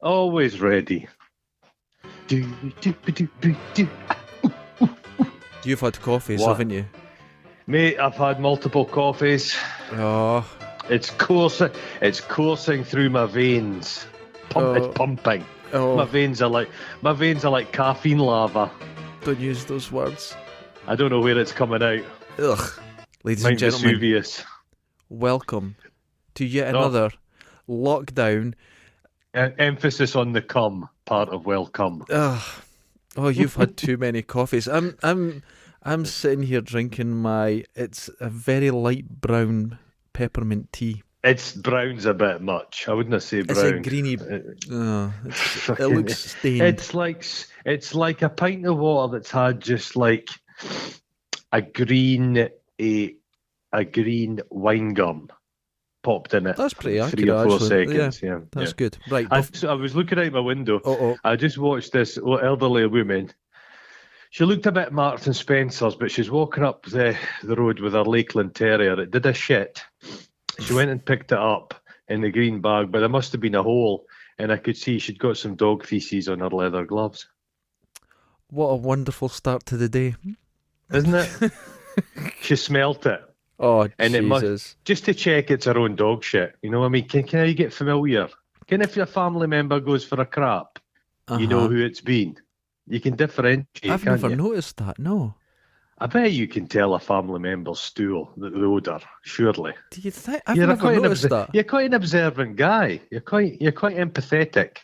Always ready. Do, do, do, do, do. You've had coffees, What? haven't you? Mate, I've had multiple coffees. Oh, It's coursing through my veins. It's pumping. My oh, veins are like caffeine lava. don't use those words. I don't know where it's coming out. Ugh. Ladies Mount and gentlemen, Vesuvius. welcome to yet No. another lockdown. Emphasis on the cum part of welcome. Ugh. Oh, you've had too many coffees. I'm sitting here drinking it's a very light brown peppermint tea. It's brown's a bit much. I wouldn't say brown. It's a greeny. It looks stained. It's like a pint of water that's had just like a green wine gum popped in it. That's pretty for accurate, 3 or 4 actually. seconds. Yeah, That's yeah. good. Right. I was looking out my window. Oh, I just watched this elderly woman. She looked a bit Marks and Spencer's, but she's walking up the road with her Lakeland Terrier. It did a shit. She went and picked it up in the green bag, but there must have been a hole, and I could see she'd got some dog feces on her leather gloves. what a wonderful start to the day. Isn't it? She smelt it. Oh, And it Jesus. must, just to check it's her own dog shit. You know what I mean? Can you get familiar? If your family member goes for a crap, you know who it's been. You can differentiate, I've can't never you? noticed that, no. I bet you can tell a family member's stool, the odour, surely. Do you think? I've never noticed that. You're quite an observant guy. You're quite empathetic.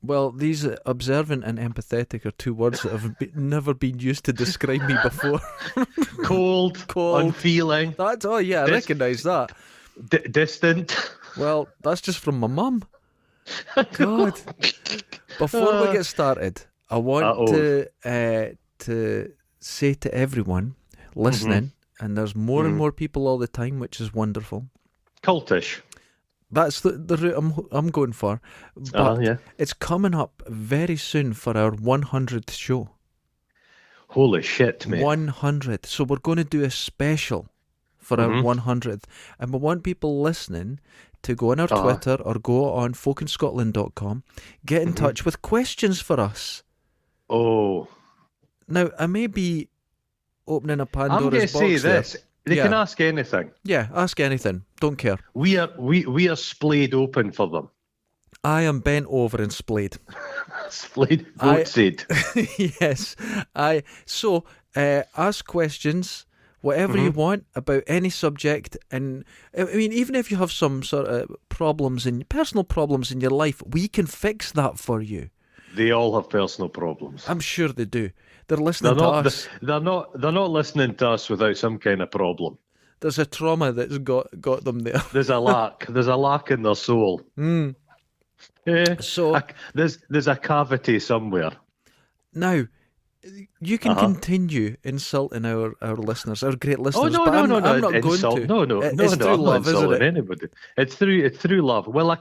Well, these observant and empathetic are two words that have never been used to describe me before. Cold, unfeeling, I recognise that. distant. Well, that's just from my mum. God. Before we get started, I want to say to everyone listening, and there's more and more people all the time, which is wonderful. Cultish. That's the route I'm going for. But Yeah. it's coming up very soon for our 100th show. Holy shit, mate. 100. So we're going to do a special for our 100th. And we want people listening to go on our Twitter or go on folkinscotland.com, get in touch with questions for us. Oh. Now, I may be opening a Pandora's I'm going to box say there. this. They can ask anything. Yeah, ask anything. Don't care. We are splayed open for them. I am bent over and splayed. Splayed, goat seed. Yes. So, ask questions, whatever you want, about any subject. And, I mean, even if you have some sort of personal problems in your life, we can fix that for you. They all have personal problems. I'm sure they do. They're listening to us. They're not listening to us without some kind of problem. There's a trauma that's got them there. There's a lack. There's a lack in their soul. Yeah. So there's a cavity somewhere. now you can continue insulting our listeners, our great listeners. Oh no, but no, I'm no, not insult. going to. No, It's through I'm not love, isn't insulting it? anybody. It's through love. Well,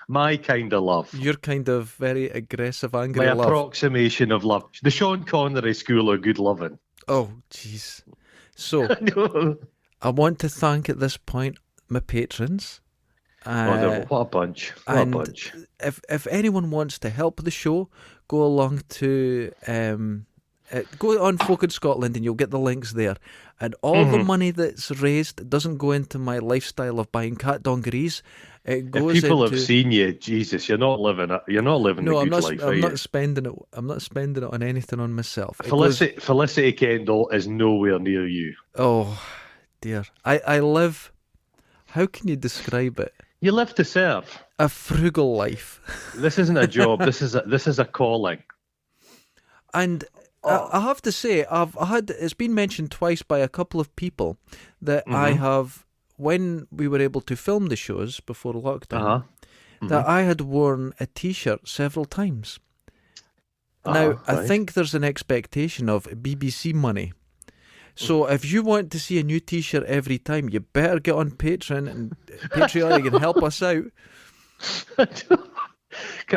my kind of love. Your kind of very aggressive, angry My love. approximation of love. The Sean Connery school of good loving. Oh, jeez. So No. I want to thank at this point my patrons. What a bunch. What a bunch. If anyone wants to help the show, go along to go on Folk in Scotland and you'll get the links there. And all the money that's raised doesn't go into my lifestyle of buying cat dungarees. It goes If people into... have seen you, Jesus, you're not living the good life. I'm not spending it. I'm not spending it on anything on myself. Felicity Kendall is nowhere near you. Oh dear. I live. How can you describe it? You live to serve. A frugal life. This isn't a job. This is a calling. And I have to say, it's been mentioned twice by a couple of people that I have, when we were able to film the shows before lockdown, that I had worn a T-shirt several times. Now, I think there's an expectation of BBC money. So if you want to see a new T-shirt every time, you better get on Patreon and and help us out.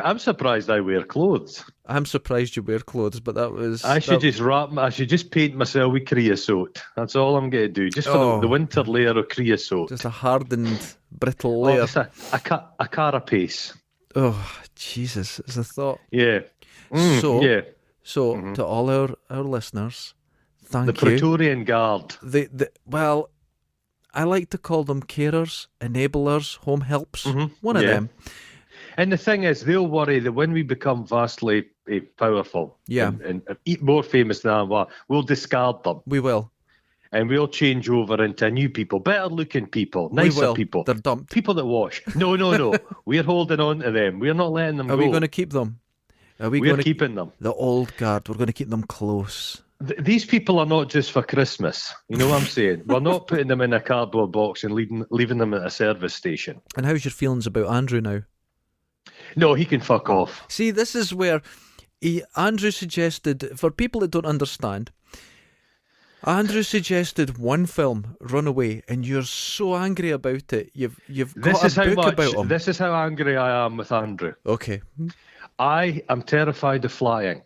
I'm surprised I wear clothes. I'm surprised you wear clothes, but that was... I should just paint myself with creosote. That's all I'm going to do. Just for the winter layer of creosote. Just a hardened, brittle layer. Just a carapace. Oh, Jesus, it's a thought. Yeah. Yeah. So to all our listeners, thank The you. Praetorian Guard. Well, I like to call them carers, enablers, home helps. One of them. And the thing is, they'll worry that when we become vastly powerful and more famous than what, we'll discard them. We will. And we'll change over into new people, better looking people, nicer people. They're dumped. People that wash. No. We're holding on to them. We're not letting them go. Are we going to keep them? We're keeping them. The old guard. We're going to keep them close. These people are not just for Christmas. You know what I'm saying? We're not putting them in a cardboard box and leaving them at a service station. And how's your feelings about Andrew now? No, he can fuck off. See, this is where Andrew suggested, for people that don't understand, Andrew suggested one film, Runaway, and you're so angry about it. You've got a book about him. This is how angry I am with Andrew. Okay. I am terrified of flying.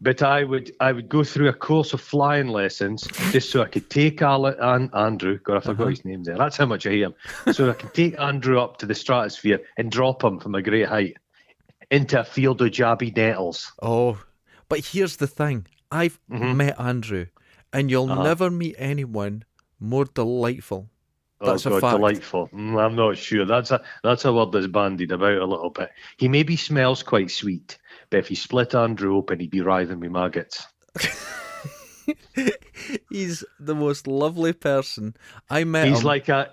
But I would go through a course of flying lessons just so I could take Andrew. God, I forgot his name there. That's how much I hate him. So I can take Andrew up to the stratosphere and drop him from a great height into a field of jabby nettles. Oh, but here's the thing. I've met Andrew, and you'll never meet anyone more delightful. That's a fact. Delightful. I'm not sure. That's a word that's bandied about a little bit. He maybe smells quite sweet, but if you split Andrew open, he'd be writhing with maggots. He's the most lovely person. I met him.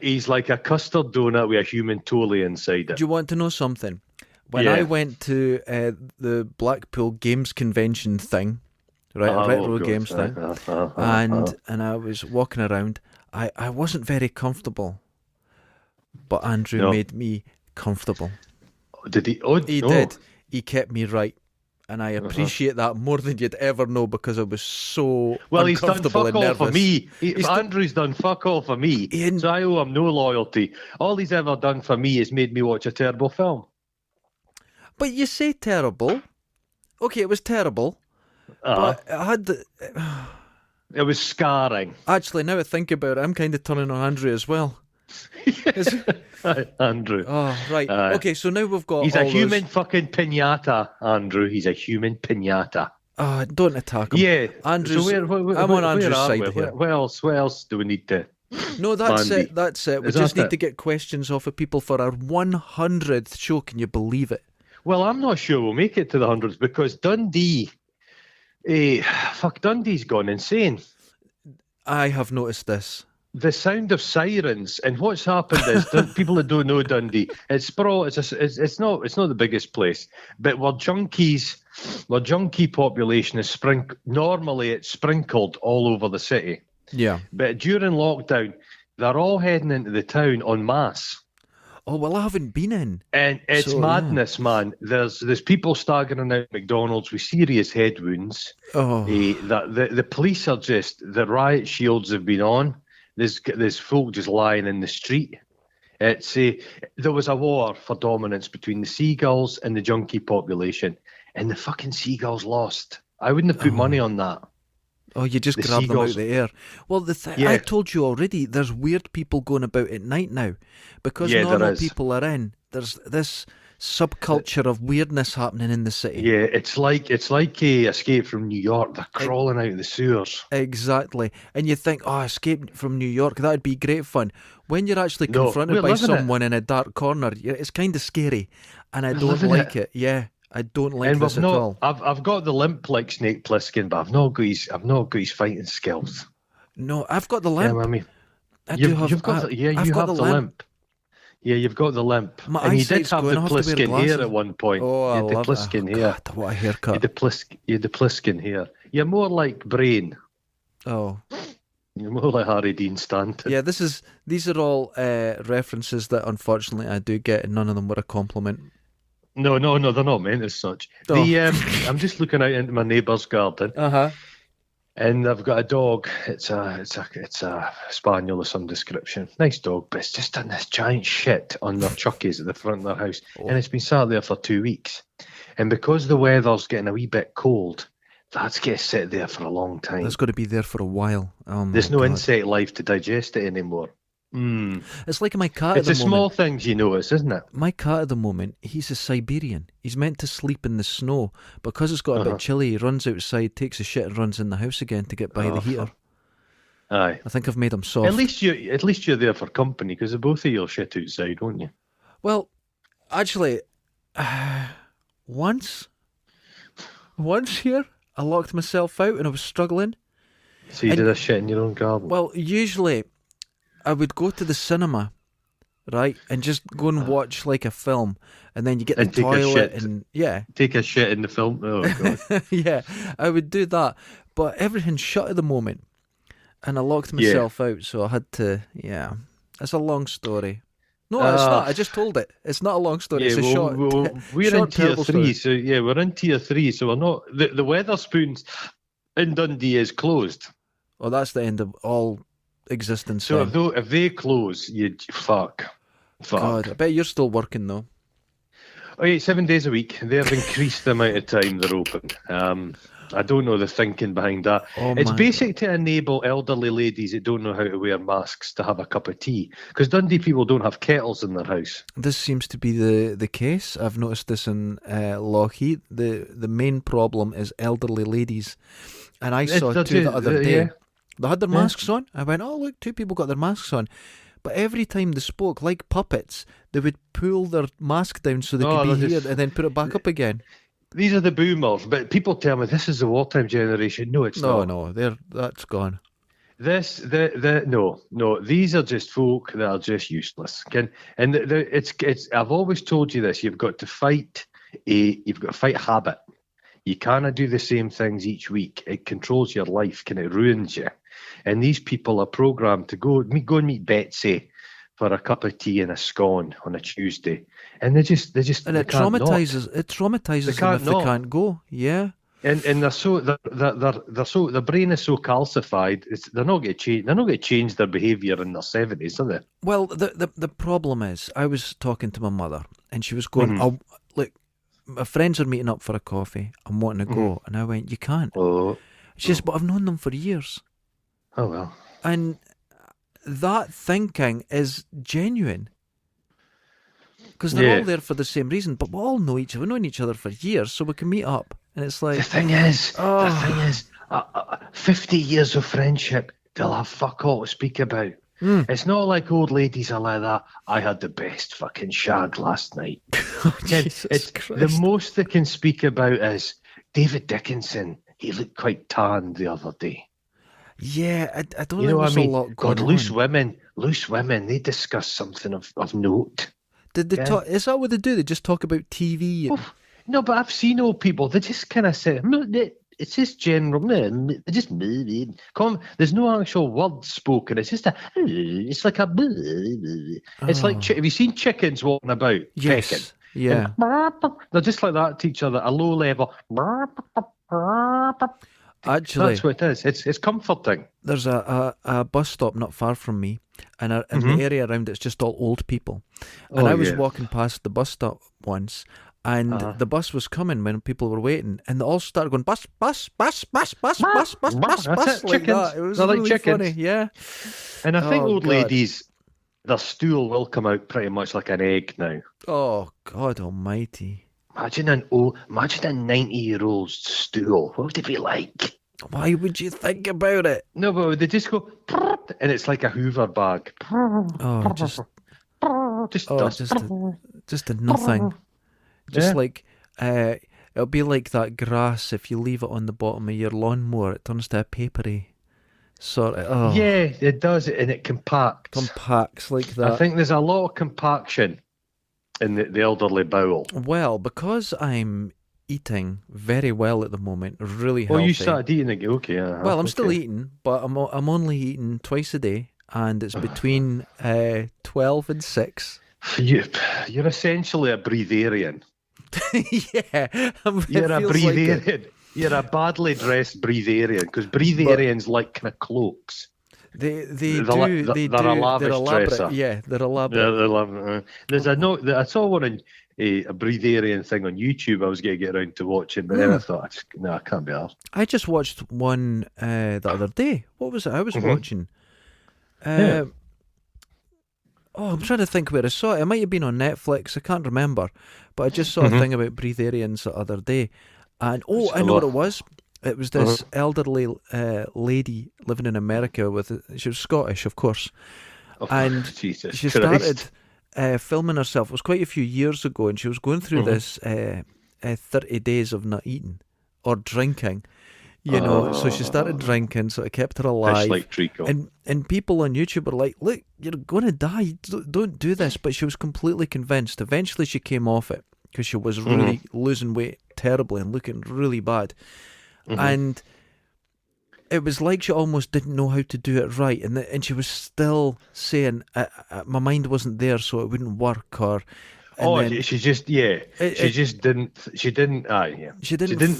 He's like a custard donut with a human totally inside it. Do you want to know something? When I went to the Blackpool Games Convention thing, right, a retro games thing, and I was walking around, I wasn't very comfortable, but Andrew made me comfortable. Did he? He did. He kept me right. And I appreciate that more than you'd ever know, because I was so uncomfortable and nervous. Andrew's done fuck all for me. So I owe him no loyalty. All he's ever done for me is made me watch a terrible film. But you say terrible. Okay, it was terrible. But it had... It was scarring. Actually, now I think about it, I'm kind of turning on Andrew as well. Andrew. Oh, right. Okay, so now we've got. He's a human fucking pinata, Andrew. He's a human pinata. Don't attack him. Yeah, Andrew's. So I'm on Andrew's side here. What else do we need to? No, that's it. That's it. We just need to get questions off of people for our 100th show. Can you believe it? Well, I'm not sure we'll make it to the hundreds because Dundee. Dundee's gone insane. I have noticed this. The sound of sirens, and what's happened is people that don't know Dundee, it's not the biggest place, but where junkie population is normally it's sprinkled all over the city. Yeah. But during lockdown, they're all heading into the town en masse. Oh well, I haven't been in. And it's madness, man. There's people staggering out McDonald's with serious head wounds. Oh. The police are the riot shields have been on. There's folk just lying in the street. There was a war for dominance between the seagulls and the junkie population, and the fucking seagulls lost. I wouldn't have put money on that. Oh, you just grab them out of the air. Well, I told you already, there's weird people going about at night now. Because normal people are in, there's this subculture of weirdness happening in the city. Yeah, it's like a Escape from New York. They're crawling out of the sewers. Exactly. And you think, Escape from New York, that'd be great fun. When you're actually confronted by someone in a dark corner, it's kind of scary. And I don't like it. Yeah. I don't like this at all. I've got the limp like Snake Plissken, but I've not got his fighting skills. No, I've got the limp. Yeah, I mean, you have the limp. Yeah, you've got the limp. And you did have the Pliskin hair at one point. Oh, I love the Pliskin hair. God, what a haircut. You had the Pliskin hair. You're more like Brain. Oh. You're more like Harry Dean Stanton. Yeah, these are all references that unfortunately I do get, and none of them were a compliment. No, they're not meant as such. Oh. I'm just looking out into my neighbour's garden. And I've got a dog. It's a spaniel of some description. Nice dog, but it's just done this giant shit on their chuckies at the front of their house. And it's been sat there for 2 weeks. And because the weather's getting a wee bit cold, that's going to sit there for a long time. It's going to be there for a while. There's no insect life to digest it anymore. It's like my cat It's at the the small moment. things you notice, isn't it? My cat at the moment, he's a Siberian. He's meant to sleep in the snow. Because it's got a bit Uh-huh. chilly, he runs outside, takes a shit and runs in the house again to get by the Oh, heater. fuck. Aye. I think I've made him At soft. least you're there for company because both of you will shit outside, won't you? Well, actually, once here, I locked myself out and I was struggling. So you And- did a shit in your own garden. Well, usually I would go to the cinema, right, and just go and watch like a film, and then you get the And take a toilet, shit. and yeah, Take a shit in the film. Oh god. yeah, I would do that. But everything's shut at the moment, and I locked myself out, so I had to. Yeah, it's a long story. No, it's not. I just told it. It's not a long story. Yeah, It's a short. we're short, in tier terrible 3, story. so yeah, we're in tier 3. So we're not. The Weatherspoons in Dundee is closed. Well, that's the end of all existence. So then. if they close, you fuck. God, I bet you're still working though. Oh, yeah, 7 days a week. They have increased the amount of time they're open. I don't know the thinking behind that. Oh, It's my basic to enable elderly ladies that don't know how to wear masks to have a cup of tea. Because Dundee people don't have kettles in their house. This seems to be the case. I've noticed this in Lockheed. The main problem is elderly ladies, and I saw two the other day. Yeah. They had their masks on. I went, oh look, two people got their masks on. But every time they spoke, like puppets, they would pull their mask down so they Oh, could be they're heard just- and then put it back up again. These are the boomers, but people tell me this is the wartime generation. No, it's not. No, that's gone. No. These are just folk that are just useless. It's. I've always told you this. You've got to fight habit. You cannot do the same things each week. It controls your life. It ruins you. And these people are programmed to go and meet Betsy for a cup of tea and a scone on a Tuesday, and they And it can't not. traumatizes them can't if they not. can't go. Yeah. And they're so their brain is so calcified. They're not going to change. They're not going to change their behaviour in their 70s, are they? Well, the problem is, I was talking to my mother, and she was going, Mhm. "Oh, look, my friends are meeting up for a coffee. I'm wanting to go," and I went, "You can't." Oh, She says, "But I've known them for years," oh well. and that thinking is genuine because they're Yeah. all there for the same reason. But we all know each other. We've known each other for years, so we can meet up, and it's The like, thing is, Oh. 50 years of friendship, they'll have fuck all to speak about. It's not like old ladies are like that. I had the best fucking shag last night. Jesus It's Christ. the most they can speak about is David Dickinson. He looked quite tanned the other day. Yeah, I don't You think know what there's I mean? a lot God, going loose on. women, they discuss something of note. Did they Yeah. talk? Is that what they do? They just talk about TV. And, No, but I've seen old people, they just kind of say, it's just general, they just, there's no actual word spoken. It's just it's like a, it's like, have you seen chickens walking about? yes, Pecking? yeah. They're just like that to each other, a low level. Actually, That's what it is. It's comforting. there's a bus stop not far from me, and the area around it's just all old people. And I was walking past the bus stop once, and the bus was coming when people were waiting, and they all started going bus, bus, bus, bus, bus, bus, bus, bus, That's bus, it, like chickens. that. It was They're like really chickens. funny. Yeah. And I think Oh, old God. ladies, their stool will come out pretty much like an egg now. Oh God Almighty! Imagine a 90-year-old's stool. What would it be like? Why would you think about it? No, but they just go, and it's like a Hoover bag. Oh, just Dust. just a nothing. Just Yeah. like it'll be like that grass. If you leave it on the bottom of your lawnmower, it turns to a papery sort of. Oh, Yeah, it does, and it compacts. compacts like that. I think there's a lot of compaction in the elderly bowel. Well, because I'm eating very well at the moment, really Oh, healthy. you started eating again. Okay. Well, I'm still eating, but I'm only eating twice a day, and it's between 12 and 6. You're essentially a breatharian. Yeah, You're a it feels like it. breatharian. You're a badly dressed breatharian because breatharians like kind of cloaks. They They're do. they're They a do. They're lavish elaborate. dresser. Yeah, they're elaborate. Yeah, they love it. There's a note. I saw one in a breatharian thing on YouTube. I was going to get around to watching, but then I thought, no, I can't be arsed. I just watched one the other day. What was it I was watching? Yeah. Oh, I'm trying to think where I saw it. It might have been on Netflix. I can't remember. But I just saw a thing about breatharians the other day. And, I know what it was. It was this elderly lady living in America she was Scottish, of course. And Jesus she Christ. started filming herself. It was quite a few years ago, and she was going through this 30 days of not eating or drinking. So she started drinking, so it kept her alive. Fish like treacle. And people on YouTube were like, look, you're going to die. Don't do this. But she was completely convinced. Eventually she came off it because she was really losing weight terribly and looking really bad. And it was like she almost didn't know how to do it right. And she was still saying, my mind wasn't there, so it wouldn't work. She just didn't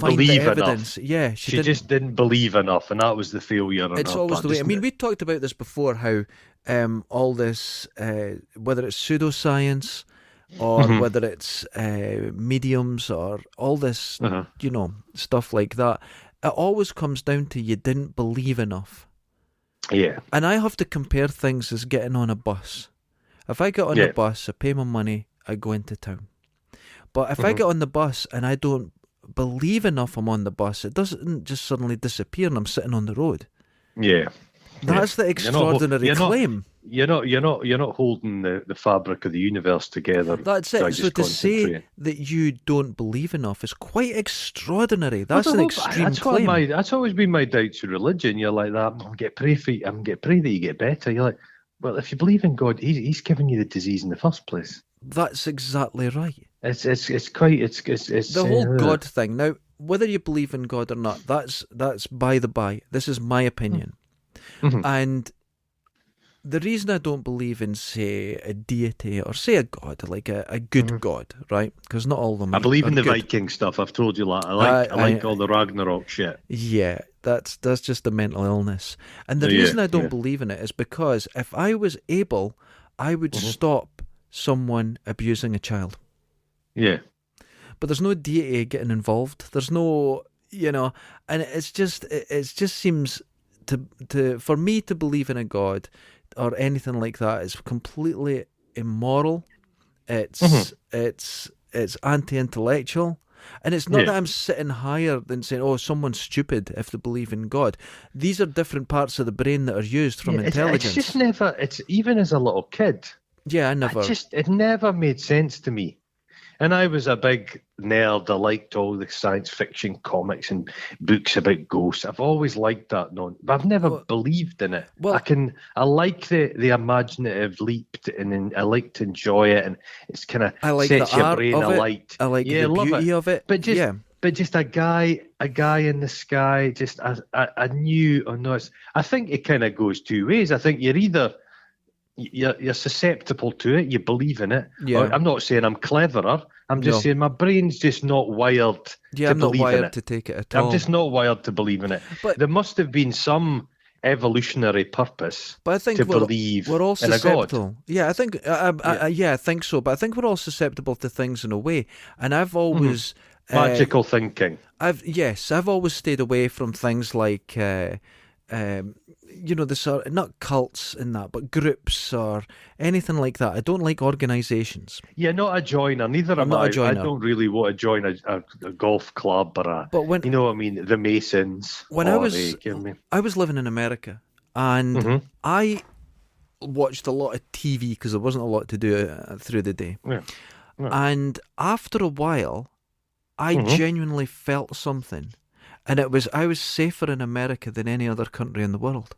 believe enough. Yeah, she just didn't believe enough, and that was the failure. It's always the way. I mean, we talked about this before, how all this, whether it's pseudoscience or whether it's mediums or all this, stuff like that, it always comes down to you didn't believe enough. Yeah. And I have to compare things as getting on a bus. If I get on a bus, I pay my money, I go into town. But if I get on the bus and I don't believe enough I'm on the bus, it doesn't just suddenly disappear and I'm sitting on the road. Yeah. That's the extraordinary claim. You're not holding the fabric of the universe together. That's it. So to say that you don't believe enough is quite extraordinary. That's an extreme claim. That's always been my doubts with religion. You're like that. I'm get pray that you get better. You're like, well, if you believe in God, He's giving you the disease in the first place. That's exactly right. It's the whole God thing. Now, whether you believe in God or not, that's by the by. This is my opinion. And the reason I don't believe in, say, a deity or say a god, like a good god, right? Because not all of them. I believe in the good. Viking stuff. I've told you that. I like all the Ragnarok shit. Yeah, that's just a mental illness. And the reason I don't believe in it is because if I was able, I would stop someone abusing a child. Yeah. But there's no deity getting involved. There's no, and it just seems for me to believe in a god or anything like that is completely immoral. It's anti-intellectual. And it's not that I'm sitting higher than saying, oh, someone's stupid if they believe in God. These are different parts of the brain that are used from intelligence. It's just never, even as a little kid. Yeah, it never made sense to me. And I was a big nerd. I liked all the science fiction comics and books about ghosts. I've always liked that, but I've never believed in it. Well, I like the imaginative leap, and I like to enjoy it, and it's kind of sets your brain alight. I like the beauty of it. But just a guy in the sky. Just I knew or not. I think it kind of goes two ways. I think you're susceptible to it. You believe in it. Yeah. I'm not saying I'm cleverer. I'm just saying my brain's just not wired to believe in it. I'm not wired to take it at all. I'm just not wired to believe in it. But there must have been some evolutionary purpose to believe we're all susceptible. in a God. Yeah, I think I think so. But I think we're all susceptible to things in a way. And I've always magical thinking. I've always stayed away from things like the sort of, not cults in that, but groups or anything like that. I don't like organisations. Yeah, not a joiner. Neither am I. I don't really want to join a golf club or you know what I mean, the Masons. When I was living in America, and I watched a lot of TV because there wasn't a lot to do through the day. Yeah. And after a while, I genuinely felt something. And I was safer in America than any other country in the world.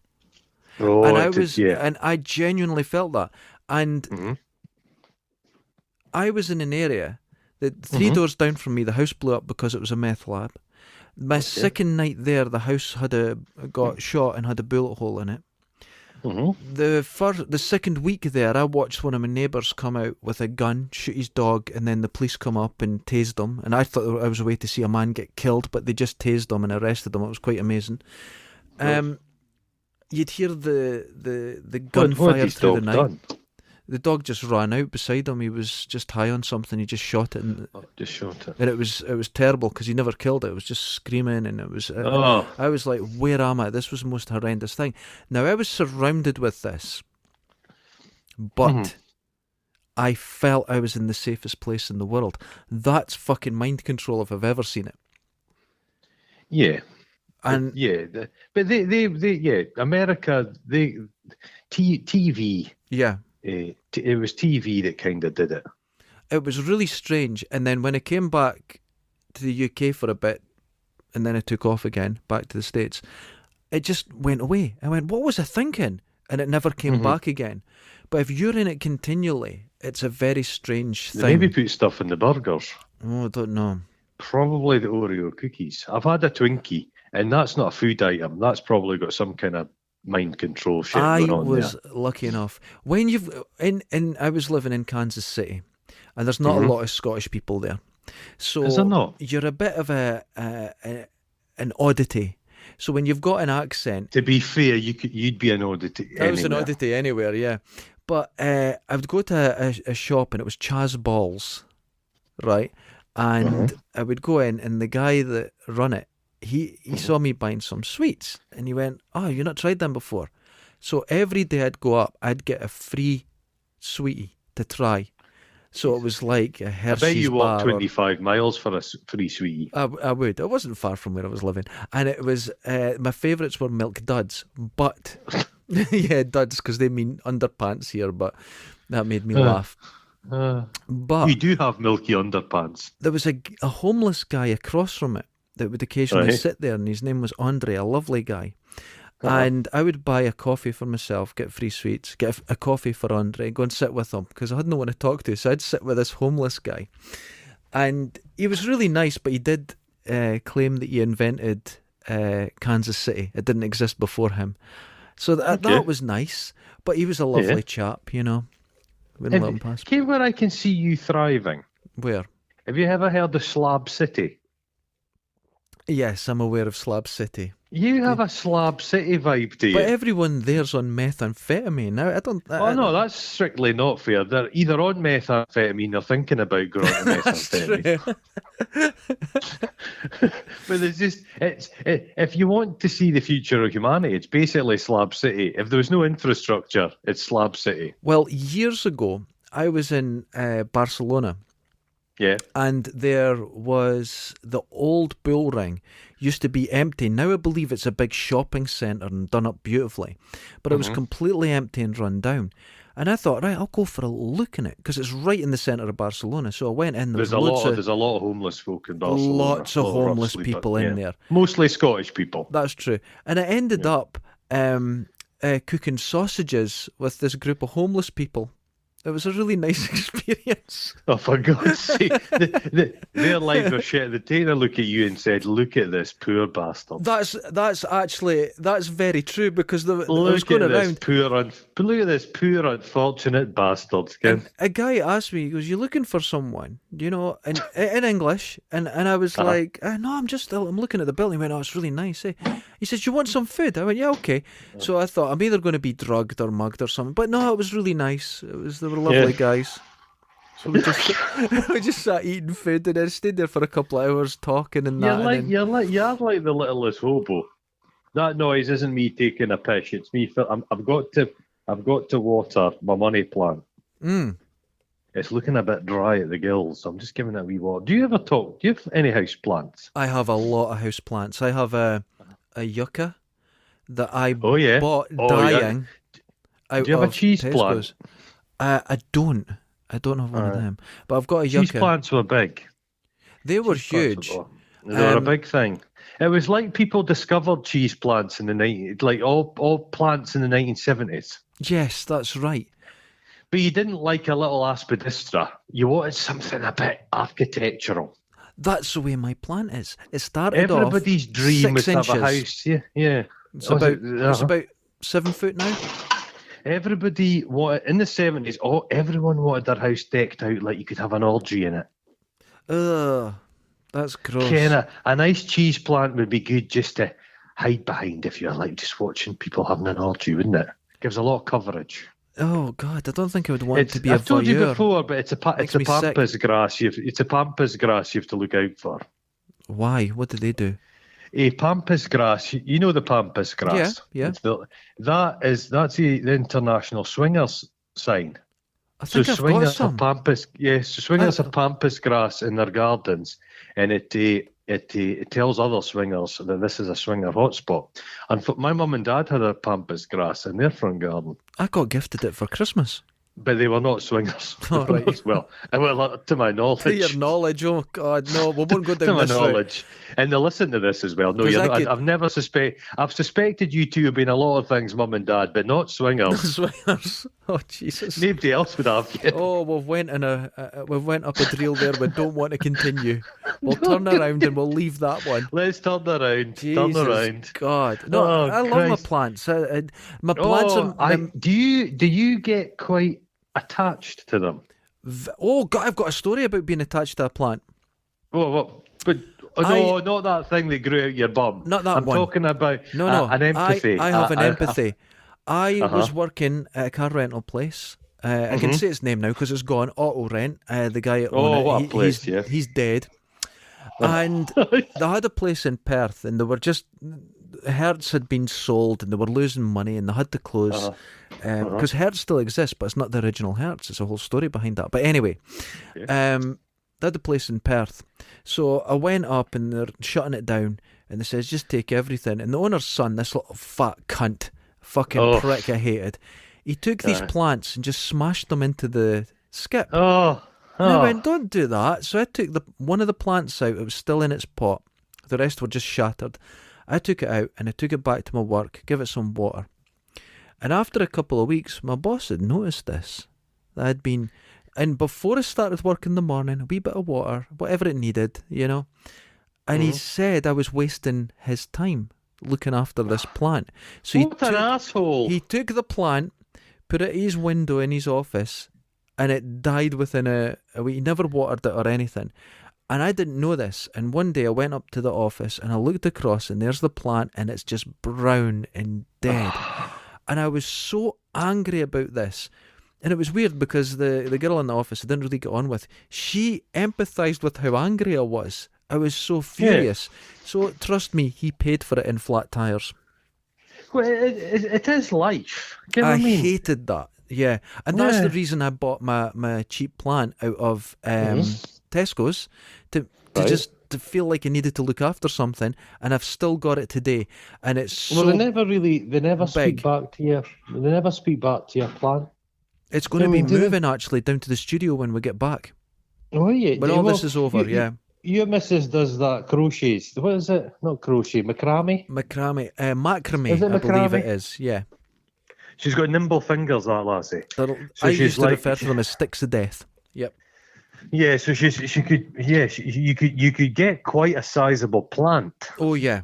Oh, and I genuinely felt that. And I was in an area that 3 doors down from me, the house blew up because it was a meth lab. My second night there, the house got shot and had a bullet hole in it. The second week there, I watched one of my neighbours come out with a gun, shoot his dog, and then the police come up and tased him. And I thought I was away to see a man get killed, but they just tased him and arrested him. It was quite amazing. You'd hear the gunfire through the night. Done? The dog just ran out beside him. He was just high on something. He just shot it. And it was terrible because he never killed it. It was just screaming, and it was. I was like, "Where am I?" This was the most horrendous thing. Now I was surrounded with this, but I felt I was in the safest place in the world. That's fucking mind control if I've ever seen it. Yeah. And but they America, TV. yeah, It was TV that kind of did it. it was really strange. And then when I came back to the UK for a bit, and then I took off again back to the States, it just went away. I went, what was I thinking? And it never came back again. But if you're in it continually, it's a very strange thing. They maybe put stuff in the burgers. Oh, I don't know. Probably the Oreo cookies. I've had a Twinkie, and that's not a food item. That's probably got some kind of mind control shit I going on was there. lucky enough. When you've I was living in Kansas City, and there's not a lot of Scottish people there. So Is there not? you're a bit of an oddity. So when you've got an accent, To be fair, you'd be an oddity. I was an anywhere. oddity anywhere, yeah. But I would go to a shop and it was Chaz Balls, right? And I would go in, and the guy that run it, he saw me buying some sweets, and he went, "Oh, you've not tried them before." So every day I'd go up, I'd get a free sweetie to try. So it was like a I Hershey's bet you walked bar. 25 miles for a free sweetie. I would. It wasn't far from where I was living, and it was my favourites were Milk Duds, but yeah, Duds because they mean underpants here, but that made me laugh. But You do have milky underpants. there was a homeless guy across from it that would occasionally Right. sit there, and his name was Andre, a lovely guy. And I would buy a coffee for myself, get free sweets, get a coffee for Andre, go and sit with him because I had no one to talk to. So I'd sit with this homeless guy, and he was really nice, but he did claim that he invented Kansas City. It didn't exist before him, so that was nice. But he was a lovely chap, you know. Wouldn't let him pass. Okay, where I can see you thriving. Where? Have you ever heard of Slab City? Yes, I'm aware of Slab City. You have a Slab City vibe to you. But everyone there's on methamphetamine. Now, I don't... Oh no, that's strictly not fair. They're either on methamphetamine or thinking about going on methamphetamine. But if you want to see the future of humanity, it's basically Slab City. If there was no infrastructure, it's Slab City. Well, years ago, I was in Barcelona, Yeah. and there was the old bull ring used to be empty. Now I believe it's a big shopping centre and done up beautifully, but it was completely empty and run down. And I thought, right, I'll go for a look in it because it's right in the centre of Barcelona. So I went in. There's a lot of homeless folk in Barcelona. Lots of A lot rough homeless sleeping, people in there. Mostly Scottish people. That's true. And I ended up cooking sausages with this group of homeless people. It was a really nice experience. Oh, for God's sake. Their lives were shit. The tailor looked at you and said, "Look at this poor bastard." That's very true because I was going around. Look at this poor, unfortunate bastard. And a guy asked me, he goes, "You looking for someone?" You know, in English, and I was like, "No, I'm looking at the building." He went, "Oh, it's really nice." Eh? He said, "You want some food?" I went, "Yeah, okay." So I thought I'm either going to be drugged or mugged or something, but no, it was really nice. They were lovely guys. So we just sat eating food and then stayed there for a couple of hours talking and that. You're like the littlest hobo. That noise isn't me taking a piss. It's me. I've got to water my money plant. It's looking a bit dry at the gills, so I'm just giving it a wee water. Do you have any house plants? I have a lot of house plants. I have a yucca that I bought Oh, dying. Do you have a cheese Tesco's. plant? I don't have one of them, but I've got a Cheese yucca. plants were big. They were huge. They were a big thing. It was like people discovered cheese plants in the 90s, like all plants in the 1970s. Yes, that's right. But you didn't like a little aspidistra. You wanted something a bit architectural. That's the way my plant is. It started Everybody's off dream was 6 to have a inches. house. Yeah. It's about 7 foot now. Everybody wanted, in the 70s, everyone wanted their house decked out like you could have an orgy in it. Ugh, that's gross. Kenna, a nice cheese plant would be good just to hide behind if you're like just watching people having an orgy, wouldn't it? Gives a lot of coverage. Oh God, I don't think I would want to be I've a told you voyeur. before, but it's a pampas grass. It's a pampas grass you have to look out for. Why? What do they do? A pampas grass, you know the pampas grass. Yeah. That's the international swingers sign. I think I've got some. Pampas, yes, swingers have pampas grass in their gardens, and it tells other swingers that this is a swinger hotspot. And my mum and dad had a pampas grass in their front garden. I got gifted it for Christmas. But they were not swingers. Oh, right. Well, to my knowledge. To your knowledge, oh God, no, we won't go down to my this knowledge. And they listen to this as well. No, I've never I've suspected you two have been a lot of things, mum and dad, but not swingers. Swingers. Oh Jesus. Nobody else would have. Yeah. Oh, we've went up a drill there. We don't want to continue. We'll turn around and we'll leave that one. Let's turn around. Jesus turn around. God, no, I love my plants. My plants are. Do you get quite attached to them? Oh God, I've got a story about being attached to a plant. Oh, but no, not that thing that grew out your bum. Not that one. I'm talking about an empathy. I have an empathy. I was working at a car rental place. I can say its name now because it's gone. Auto Rent. The guy. What a place! He's dead. And they had a place in Perth, and they were just Hertz had been sold, and they were losing money, and they had to close because Hertz still exists, but it's not the original Hertz. It's a whole story behind that. But anyway, they had a place in Perth, so I went up, and they're shutting it down, and they says just take everything. And the owner's son, this little fat cunt, fucking prick I hated, he took these plants and just smashed them into the skip. And I went, don't do that. So I took one of the plants out. It was still in its pot. The rest were just shattered. I took it out and I took it back to my work, give it some water. And after a couple of weeks, my boss had noticed this. That I'd been, and before I started work in the morning, a wee bit of water, whatever it needed, you know. And he said I was wasting his time looking after this plant. So an asshole. He took the plant, put it at his window in his office, and it died within a week. He never watered it or anything. And I didn't know this. And one day I went up to the office and I looked across and there's the plant and it's just brown and dead. And I was so angry about this. And it was weird because the girl in the office I didn't really get on with, she empathised with how angry I was. I was so furious. Yeah. So trust me, he paid for it in flat tyres. Well, it is life. Do you know what I mean? Hated that. Yeah, and that's the reason I bought my cheap plant out of Tesco's to just to feel like I needed to look after something, and I've still got it today. And it's so they never speak back to your plant. It's going to be moving actually down to the studio when we get back. Oh yeah, when all this is over, Your missus does that crochets. What is it? Not crochet, macrame. Macrame, macrame. Is it macrame? I believe it is. Yeah. She's got nimble fingers, that lassie. I used to refer to them as sticks of death. Yep. Yeah, so you could get quite a sizable plant. Oh yeah.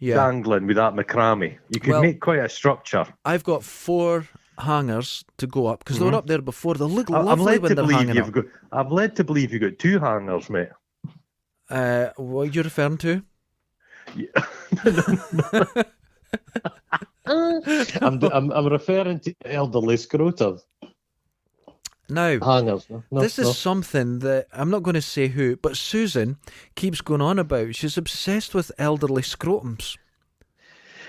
Dangling with that macrame. You could make quite a structure. I've got 4 hangers to go up because they were up there before. They look lovely when they're hanging up. I'm led to believe you've got 2 hangers, mate. What are you referring to? Yeah. I'm referring to elderly scrotum. Now, hangers. This is something that I'm not going to say who, but Susan keeps going on about. She's obsessed with elderly scrotums.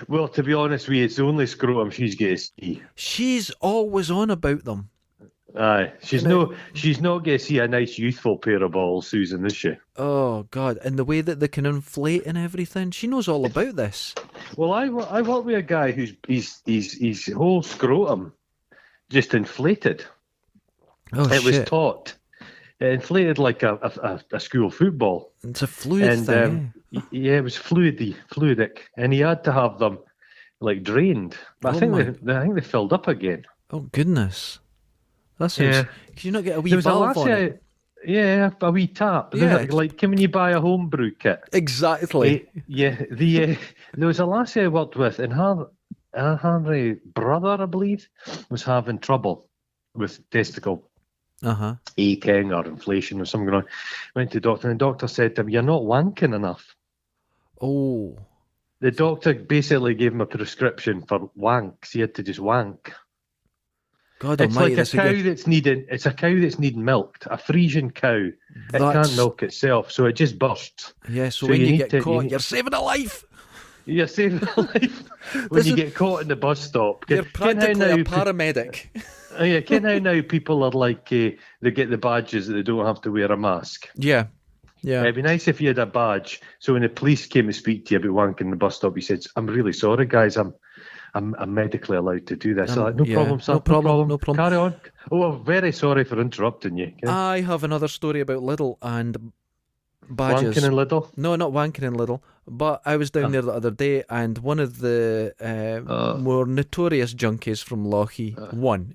Well, to be honest with you, it's the only scrotum she's going to see. She's always on about them. Aye, she's not going to see a nice youthful pair of balls, Susan, is she? Oh God! And the way that they can inflate and everything, she knows all about this. Well, I work with a guy who's his whole scrotum just inflated. Oh shit! It was taut. It inflated like a school football. It's a fluid thing. Yeah, it was fluidic, and he had to have them like drained. But I think they filled up again. Oh goodness! That sounds. Could you not get a wee valve on it? Yeah, a wee tap. Yeah, like when you buy a homebrew kit. Exactly. There was a lassie I worked with, and her brother, I believe, was having trouble with testicle aching or inflation or something going on. Went to the doctor, and the doctor said to him, "You're not wanking enough." Oh. The doctor basically gave him a prescription for wanks. He had to just wank. God it's almighty, like a cow that's needing. It's a cow that's needing milked. A Frisian cow. It can't milk itself, so it just bursts. Yeah. So when you get caught, you're saving a life. You save their life when This you is- get caught in the bus stop. You're Ken how practically a now paramedic. yeah, ken how now people are like they get the badges that they don't have to wear a mask. Yeah. Yeah. It'd be nice if you had a badge. So when the police came to speak to you about wanking the bus stop, you said, "I'm really sorry, guys. I'm medically allowed to do this." Like, no yeah, problem, sir. no problem, no problem. Carry on. Oh, I'm very sorry for interrupting you. Okay? I have another story about Lidl and badges. Wanking in Lidl. No, not wanking in Lidl. But I was down there the other day, and one of the more notorious junkies from Lochie,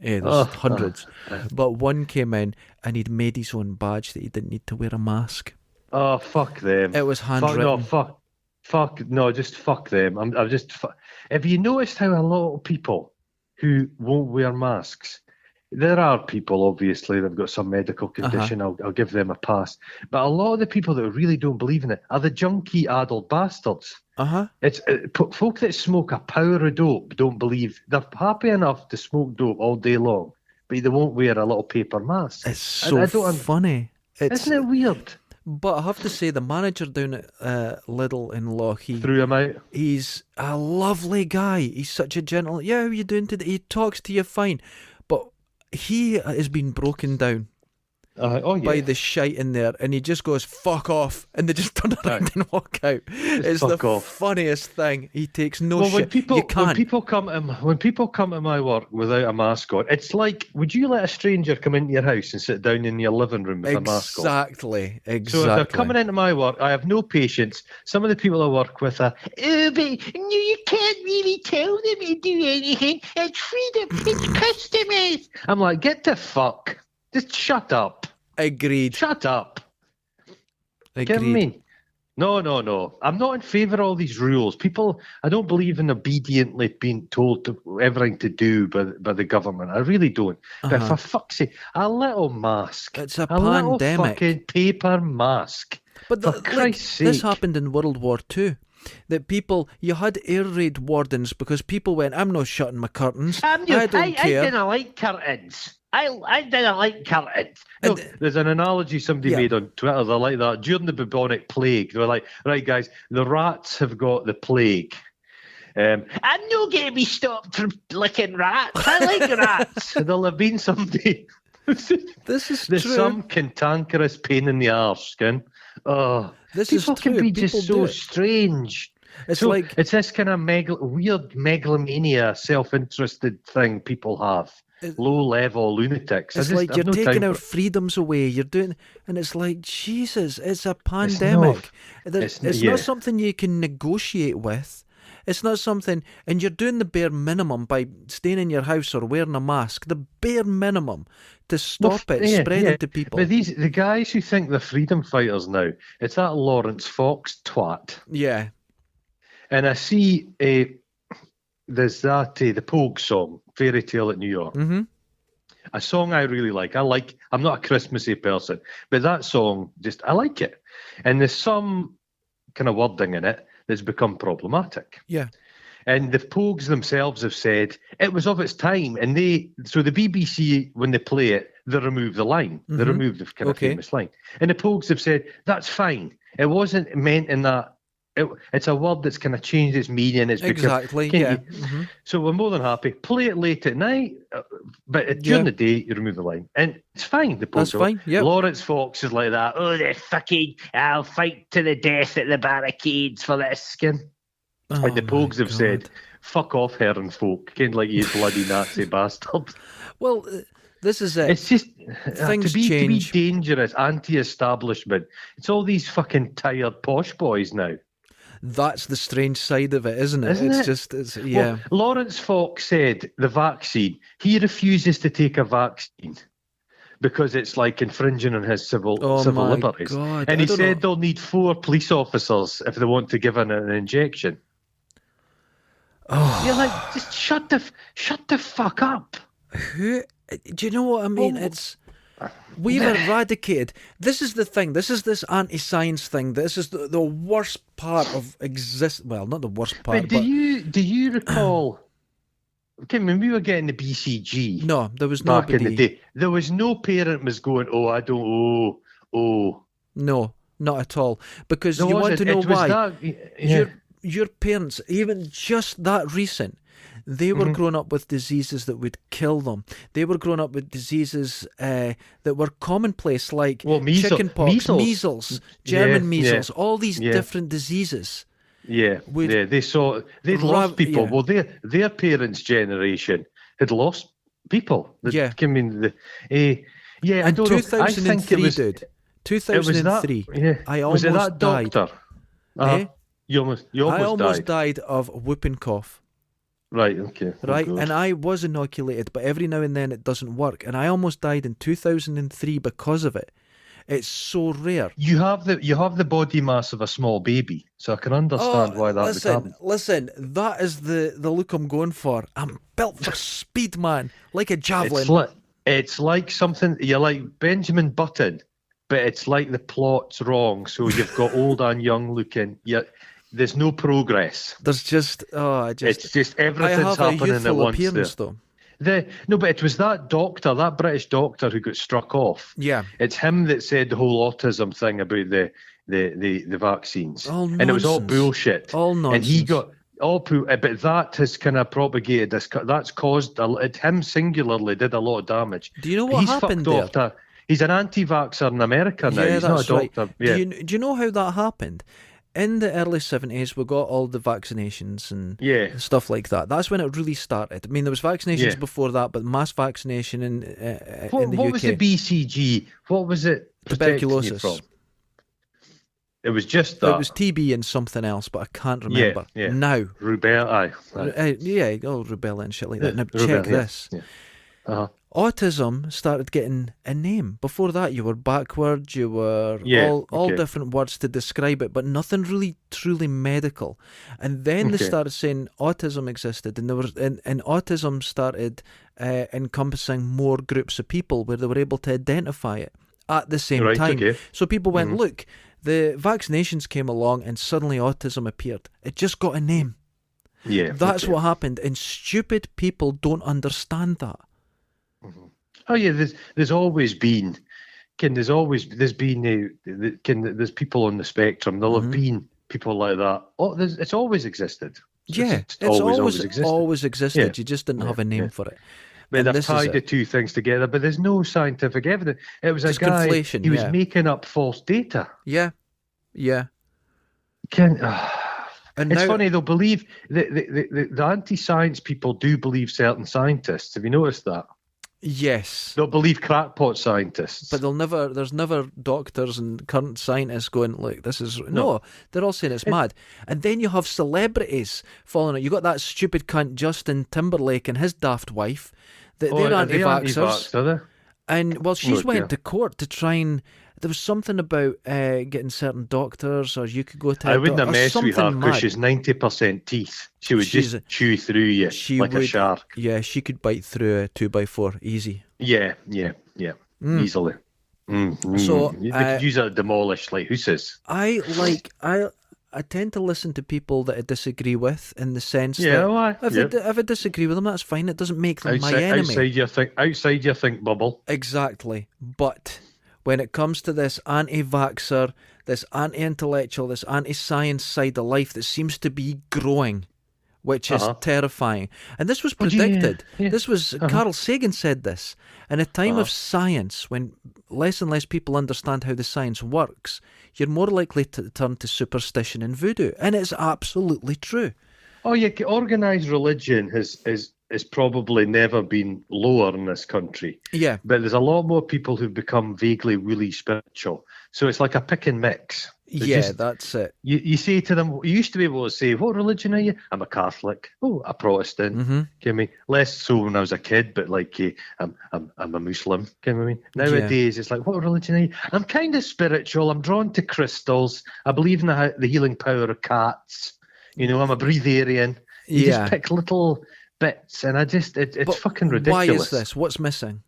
there's hundreds, but one came in and he'd made his own badge that he didn't need to wear a mask. Oh, fuck them. It was handwritten. Just fuck them. I'm just. Have you noticed how a lot of people who won't wear masks? There are people, obviously, that've got some medical condition. I'll give them a pass. But a lot of the people that really don't believe in it are the junky adult bastards. It's folk that smoke a power of dope don't believe. They're happy enough to smoke dope all day long, but they won't wear a little paper mask. It's so funny. Isn't it weird? But I have to say, the manager down at Lidl in Lochie, Threw him out. He's a lovely guy. He's such a gentle. Yeah, how are you doing today? He talks to you fine, but he has been broken down by the shite in there, and he just goes "fuck off," and they just turn around and walk out. It's the funniest thing. He takes no shit. When people come to my work without a mask on, it's like, would you let a stranger come into your house and sit down in your living room with a mask on? Exactly. So if they're coming into my work, I have no patience. Some of the people I work with are, but no, you can't really tell them to do anything. It's freedom. It's customers. I'm like, get the fuck. Just shut up. Agreed. Shut up. Agreed. Give me. No. I'm not in favour of all these rules. I don't believe in obediently being told everything to do by the government. I really don't. But for fuck's sake, a little mask. It's a pandemic. Little fucking paper mask. But for Christ's sake. This happened in World War II. That you had air raid wardens because people went, I'm not shutting my curtains. I don't care. I didn't like curtains. I didn't like curtains. No, there's an analogy somebody made on Twitter. They're like that. During the bubonic plague, they were like, right, guys, the rats have got the plague. I'm not going to be stopped from licking rats. I like rats. There'll have been somebody. This is There's true. some cantankerous pain in the arse, skin. Oh, this people is true. can be People just so strange. It's this kind of weird megalomania, self-interested thing people have. Low-level lunatics. It's like you're taking our freedoms away. You're doing, and it's like, Jesus, it's a pandemic. It's not something you can negotiate with. It's not something, and you're doing the bare minimum by staying in your house or wearing a mask. The bare minimum to stop spreading to people. But the guys who think they're freedom fighters now, it's that Lawrence Fox twat. Yeah. And I see there's that the Pogue song, Fairy Tale at New York. Mm-hmm. A song I really like. I'm not a Christmassy person, but that song, I like it. And there's some kind of wording in it that's become problematic. Yeah. And the Pogues themselves have said it was of its time. And so the BBC, when they play it, they remove the line. Mm-hmm. They remove the kind of famous line. And the Pogues have said, that's fine. It wasn't meant in that. It's a word that's kind of changed its meaning. Exactly, yeah. Mm-hmm. So we're more than happy. Play it late at night, but during the day, you remove the line. And it's fine. That's fine, yeah. Lawrence Fox is like that. Oh, the fucking, I'll fight to the death at the barricades for this skin. And the Pogues have said, fuck off, Heron folk. Kind of like you bloody Nazi bastard. Well, this is it. It's just things to be change. Dangerous, anti-establishment. It's all these fucking tired posh boys now. That's the strange side of it, isn't it? Well, Lawrence Fox said the vaccine, he refuses to take a vaccine because it's like infringing on his civil liberties. God, and he said they'll need 4 police officers if they want to give an injection. Oh. You're like, just shut the fuck up. Do you know what I mean? We've eradicated. This is the thing. This is this anti-science thing. This is the worst part of Well, not the worst part. But do you recall? Okay, when we were getting the BCG, no, there was back nobody. in the day. There was no parent was going, "Oh, I don't." No, not at all. Because you want to know why. your parents, even just that recent, they were growing up with diseases that would kill them. They were growing up with diseases that were commonplace, like chickenpox, measles, German measles, all these different diseases. Yeah, they'd lost people. Yeah. Well, their parents' generation had lost people. I mean, I don't know. I think it was 2003. I almost was it that died. doctor? You almost I almost died of whooping cough. Right, okay. Right, and I was inoculated, but every now and then it doesn't work. And I almost died in 2003 because of it. It's so rare. You have the body mass of a small baby, so I can understand why that would happen. Listen, that is the look I'm going for. I'm built for speed, man, like a javelin. It's like something, you're like Benjamin Button, but it's like the plot's wrong, so you've got old and young looking. There's no progress. There's just it's just everything's happening at once though. No, but it was that British doctor who got struck off. Yeah, it's him that said the whole autism thing about the vaccines, and it was all bullshit. All nonsense. And he got but that has kind of propagated this. That's caused him singularly did a lot of damage. Do you know what happened there? He's an anti-vaxxer in America now. He's not a doctor. Right. Yeah. Do you know how that happened? In the early 70s, we got all the vaccinations and stuff like that. That's when it really started. I mean, there was vaccinations before that, but mass vaccination in the UK. What was the BCG? What was it? Tuberculosis. From? It was just that. It was TB and something else, but I can't remember. Yeah. Now. Rubella. Rubella and shit like that. Now, check this. Yeah. Uh-huh. Autism started getting a name. Before that, you were backward, you were all different words to describe it, but nothing really truly medical. And then they started saying autism existed, and and autism started encompassing more groups of people where they were able to identify it at the same time. Okay. So people went, look, the vaccinations came along and suddenly autism appeared. It just got a name. Yeah, that's what happened, and stupid people don't understand that. Oh yeah, there's always been, there's people on the spectrum. There'll have been people like that. It's always existed. It's always existed. Yeah. You just didn't have a name for it. But they've tied the two things together. But there's no scientific evidence. It was a guy. He was making up false data. Yeah. And it's funny, they'll believe the anti-science people do believe certain scientists. Have you noticed that? Yes. They'll believe crackpot scientists. But there's never doctors and current scientists going, look, this is... No, they're all saying it's mad. And then you have celebrities following it. You got that stupid cunt Justin Timberlake and his daft wife. They're anti-vaxxers. Are they? And, well, she's went to court to try and... There was something about getting certain doctors, or you could go to... I wouldn't have messed with her because she's 90% teeth. She would just chew through you like a shark. Yeah, she could bite through a 2x4 easy. Yeah, easily. So they could use it to demolish like hooses. I tend to listen to people that I disagree with, in the sense that if I disagree with them, that's fine. It doesn't make them my enemy. Outside your think bubble. Exactly. But when it comes to this anti-vaxxer, this anti-intellectual, this anti-science side of life that seems to be growing, which is terrifying. And this was predicted. This was Carl Sagan said this. In a time of science, when less and less people understand how the science works, you're more likely to turn to superstition and voodoo. And it's absolutely true. Oh, yeah, organised religion has probably never been lower in this country. Yeah. But there's a lot more people who've become vaguely really spiritual. So it's like a pick and mix. That's it. You say to them, you used to be able to say, what religion are you? I'm a Catholic. Oh, a Protestant. Mm-hmm. Less so when I was a kid, but like, I'm a Muslim. Nowadays, it's like, what religion are you? I'm kind of spiritual. I'm drawn to crystals. I believe in the healing power of cats. I'm a breatharian. You just pick little bits, and it's fucking ridiculous. Why is this? What's missing?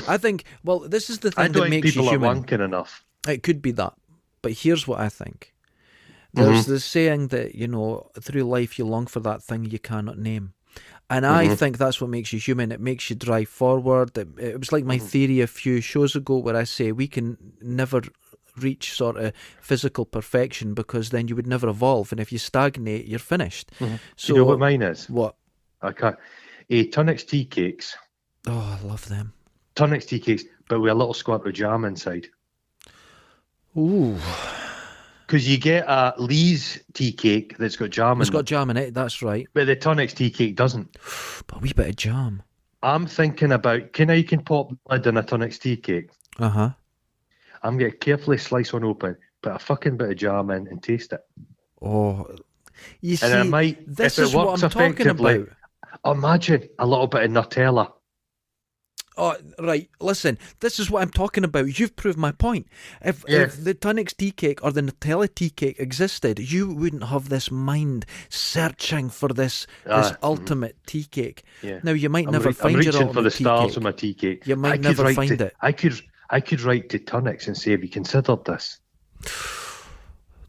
I think, this is the thing that makes you human. I don't think people are wanking enough. It could be that. But here's what I think. There's the saying that, through life you long for that thing you cannot name. And I think that's what makes you human. It makes you drive forward. It was like my theory a few shows ago where I say we can never reach sort of physical perfection, because then you would never evolve, and if you stagnate, you're finished. Mm-hmm. So you know what mine is? What? I can't. Tunnocks tea cakes. Oh, I love them. Tunnocks tea cakes, but with a little squirt of jam inside. Ooh. Because you get a Lee's tea cake that's got jam in it. It's got jam in it, that's right. But the Tunnocks tea cake doesn't. But a wee bit of jam. I'm thinking about, you can pop the lid in a Tunnocks tea cake. Uh-huh. I'm going to carefully slice one open, put a fucking bit of jam in and taste it. Oh, you see, and I might, this if is it what works I'm talking effectively, about. Imagine a little bit of Nutella. Oh, right. Listen, this is what I'm talking about. You've proved my point. If the Tunnocks tea cake or the Nutella tea cake existed, you wouldn't have this mind searching for this ultimate tea cake. Yeah. Now, you might never find I'm your reaching ultimate for the tea stars cake. of my tea cake. You might never find it. I could write to Tunnocks and say, have you considered this?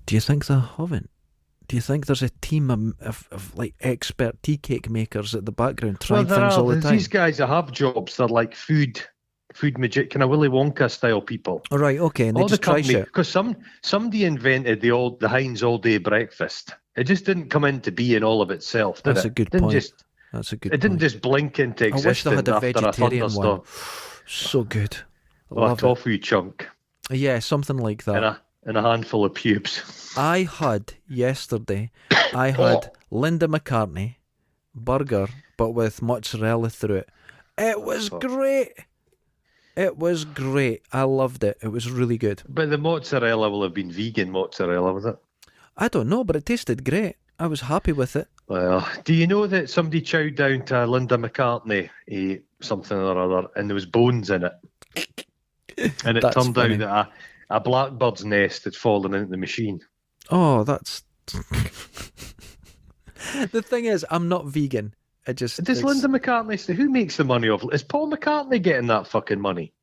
Do you think they haven't? Do you think there's a team of like expert tea cake makers at the background trying things all the time? These guys that have jobs, they're like food magic, kind of Willy Wonka style people. All right, okay, and all they just try shit. Because somebody invented the Heinz all day breakfast. It just didn't come into being all of itself. That's a good point. That's a good point. It didn't just blink into existence. I wish they had a after vegetarian a one. So good. A tofu chunk. Yeah, something like that. And a handful of pubes. I had yesterday, Linda McCartney burger, but with mozzarella through it. It was great. It was great. I loved it. It was really good. But the mozzarella will have been vegan mozzarella, was it? I don't know, but it tasted great. I was happy with it. Well, do you know that somebody chowed down to Linda McCartney, something or other, and there was bones in it? And it turned out that a blackbird's nest had fallen into the machine. Oh, that's... The thing is, I'm not vegan. Does Linda McCartney say, who makes the money off? Is Paul McCartney getting that fucking money?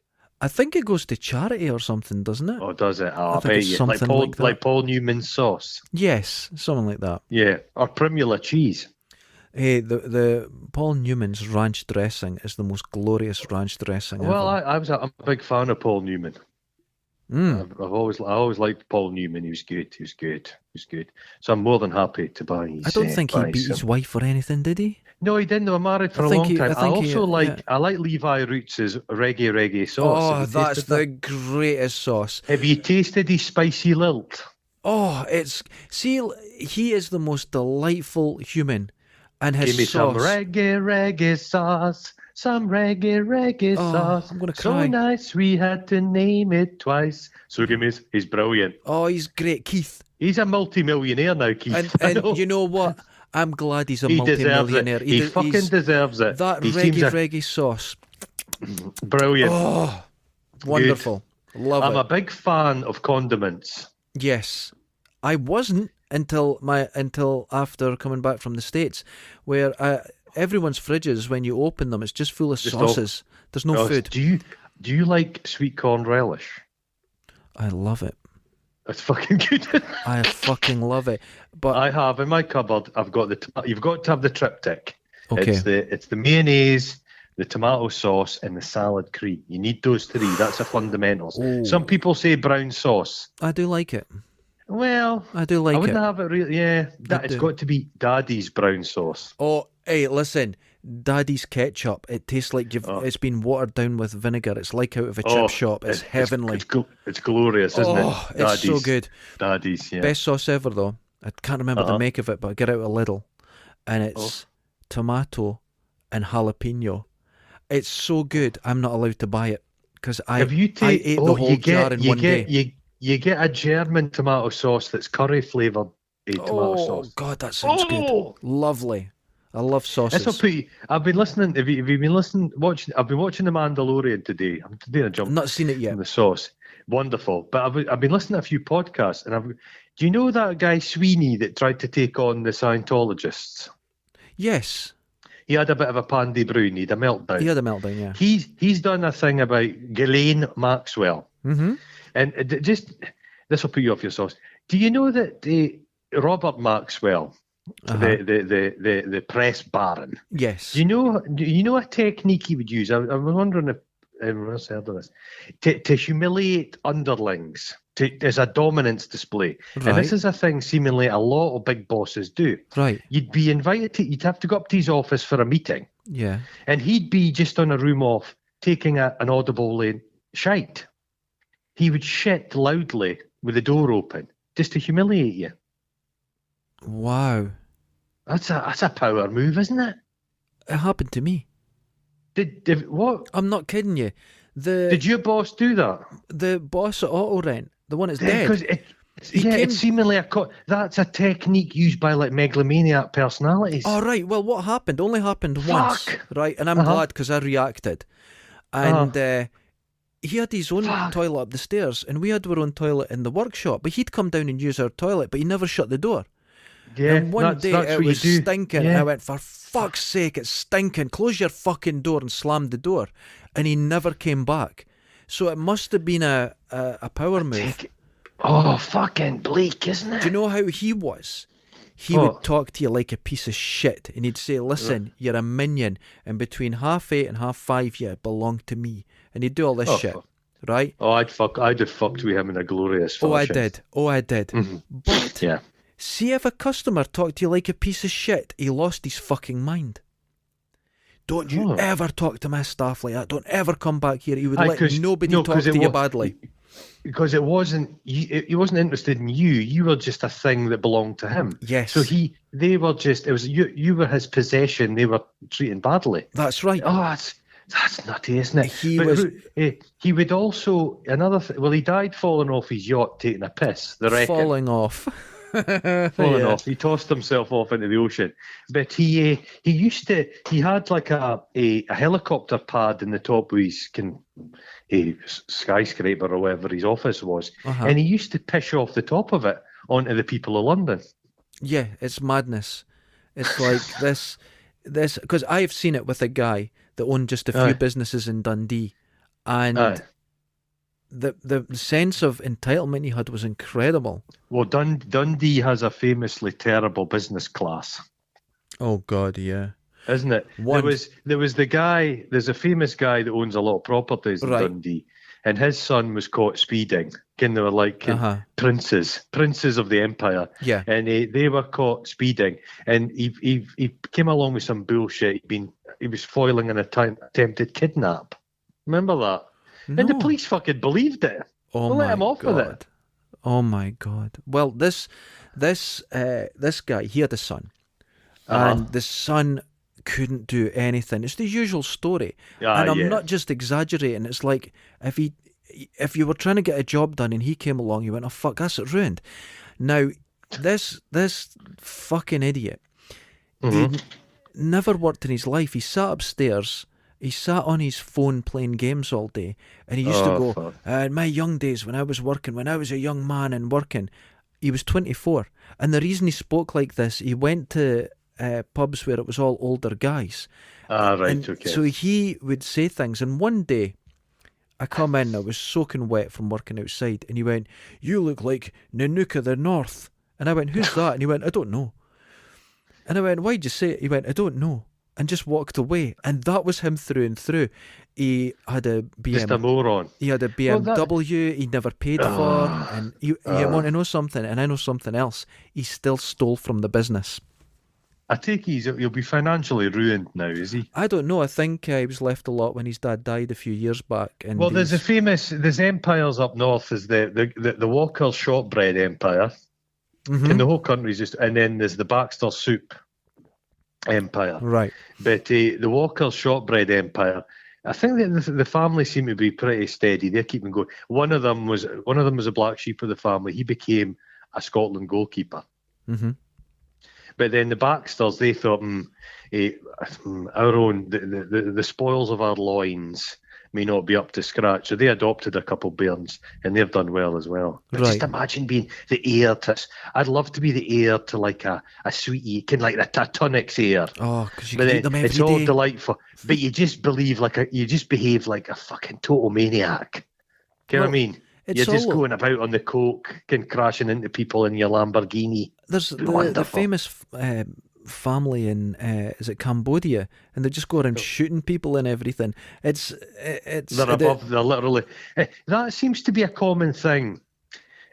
I think it goes to charity or something, doesn't it? Oh, does it? Oh, I think it's something like Paul Newman's sauce. Yes, something like that. Yeah, or Primula cheese. Hey, the Paul Newman's ranch dressing is the most glorious ranch dressing ever. Well, I'm a big fan of Paul Newman. I always liked Paul Newman. He was good. So I'm more than happy to buy his. I don't think he beat his wife or anything, did he? No, he didn't. They were married for a long time. I like Levi Roots' reggae sauce. Oh, that's the greatest sauce. Have you tasted his spicy lilt? Oh, he is the most delightful human, and his Give me sauce. some reggae sauce. Some reggae sauce. I'm gonna cry. So nice we had to name it twice. So give me, he's brilliant. Oh, he's great, Keith. He's a multi-millionaire now, Keith. And you know what? I'm glad he's a multi-millionaire. He fucking deserves it. That reggae sauce. Brilliant. Oh, wonderful. Good. Love it. I'm a big fan of condiments. Yes. I wasn't until after coming back from the States, where everyone's fridges, when you open them, it's just full of sauces. There's no food. Do you like sweet corn relish? I love it. That's fucking good. I fucking love it. But I have in my cupboard. I've got you've got to have the triptych. Okay. It's the mayonnaise, the tomato sauce, and the salad cream. You need those three. That's the fundamentals. Oh. Some people say brown sauce. I do like it. Well, I do like it. I wouldn't have it really. Yeah, it's got to be Daddy's brown sauce. Oh, hey, listen. Daddy's ketchup. It tastes like it's been watered down with vinegar. It's like out of a chip shop. It's heavenly. It's glorious, isn't it? Oh, it's so good. Daddy's, yeah. Best sauce ever, though. I can't remember the make of it, but I get out a little. And it's tomato and jalapeno. It's so good, I'm not allowed to buy it. Because I ate the whole jar in one day. You get a German tomato sauce that's curry flavoured tomato sauce. Oh, God, that sounds good. Lovely. I love sauces. I've been listening. Have you been listening? I've been watching The Mandalorian today. I'm doing a jump. I've not seen it yet. The sauce, wonderful. But I've been listening to a few podcasts, and do you know that guy Sweeney that tried to take on the Scientologists? Yes. He had a bit of a pandy brown. He had a meltdown. Yeah. He's done a thing about Ghislaine Maxwell. Mm-hmm. And this will put you off your sauce. Do you know that Robert Maxwell? The press baron. Yes. Do you know a technique he would use? I was wondering everyone else heard of this. To humiliate underlings, as a dominance display. Right. And this is a thing seemingly a lot of big bosses do. Right. You'd be invited you'd have to go up to his office for a meeting. Yeah. And he'd be just on a room off taking an audible shite. He would shit loudly with the door open just to humiliate you. Wow. That's a power move, isn't it? It happened to me. What? I'm not kidding you. Did your boss do that? The boss at Auto Rent, the one that's dead. Because it's seemingly that's a technique used by like megalomaniac personalities. Oh, right. Well, what happened? Only happened once, right? And I'm glad because I reacted. And he had his own toilet up the stairs, and we had our own toilet in the workshop. But he'd come down and use our toilet, but he never shut the door. Yeah, and one day it was stinking. Yeah. And I went, for fuck's sake, it's stinking. Close your fucking door, and slammed the door. And he never came back. So it must have been a power move. Oh, fucking bleak, isn't it? Do you know how he was? He would talk to you like a piece of shit, and he'd say, listen, you're a minion, and between 8:30 and 5:30 you belong to me. And he'd do all this shit, right? Oh, I'd have fucked with him in a glorious fashion. Oh, I did. Mm-hmm. But see, if a customer talked to you like a piece of shit, he lost his fucking mind. Don't you ever talk to my staff like that. Don't ever come back here. He would let nobody talk to you badly. Because it wasn't, he wasn't interested in you. You were just a thing that belonged to him. Yes. So they were just, it was you were his possession. They were treating badly. That's right. Oh, that's nutty, isn't it? He would also he died falling off his yacht taking a piss. The wreck. Falling off. Falling off. He tossed himself off into the ocean. But he had like a helicopter pad in the top of his skyscraper or wherever his office was, and he used to piss off the top of it onto the people of London. Yeah, it's madness. It's like this because I've seen it with a guy that owned just a few businesses in Dundee, and the sense of entitlement he had was incredible. Well, Dundee has a famously terrible business class. Oh God, yeah. Isn't it? There was the guy. There's a famous guy that owns a lot of properties in Dundee, and his son was caught speeding. And they were like princes of the empire. Yeah. And they were caught speeding, and he came along with some bullshit. He was foiling an attempted kidnap. Remember that? No. And the police fucking believed it. Oh they my let him off God. with it. Oh my God. Well, this guy, he had a son, and the son couldn't do anything. It's the usual story, and I'm not just exaggerating. It's like if you were trying to get a job done and he came along, you went, oh fuck, that's it, ruined. Now this fucking idiot, he never worked in his life. He sat upstairs. He sat on his phone playing games all day, and he used to go, in my young days when I was working, when I was a young man and working. He was 24, and the reason he spoke like this, he went to pubs where it was all older guys. So he would say things, and one day I come in, I was soaking wet from working outside, and he went, you look like Nanook of the North. And I went, who's that? And he went, I don't know. And I went, why'd you say it? He went, I don't know. And just walked away. And that was him through and through. He had a BMW. Just a moron. He had a BMW he never paid for. And you want to know something? And I know something else. He still stole from the business. I take he'll be financially ruined now, is he? I don't know. I think he was left a lot when his dad died a few years back. And there's empires up north. Is the Walker's shortbread empire, and the whole country's just. And then there's the Baxter soup empire, right? But the Walker's shortbread empire, I think that the family seem to be pretty steady. They're keeping going. One of them was a black sheep of the family. He became a Scotland goalkeeper. Mm-hmm. But then the Baxters, they thought, our own the spoils of our loins may not be up to scratch. So they adopted a couple bairns, and they've done well as well. But just imagine being the heir to. I'd love to be the heir to like a sweetie, kind of like a Tunnix heir. Oh, because you can eat them every day. It's all delightful, but you just behave like a fucking total maniac. Do you know what I mean? You're just going about on the coke and crashing into people in your Lamborghini. There's the famous family in is it Cambodia, and they just go around shooting people and everything. They're above. They're literally. That seems to be a common thing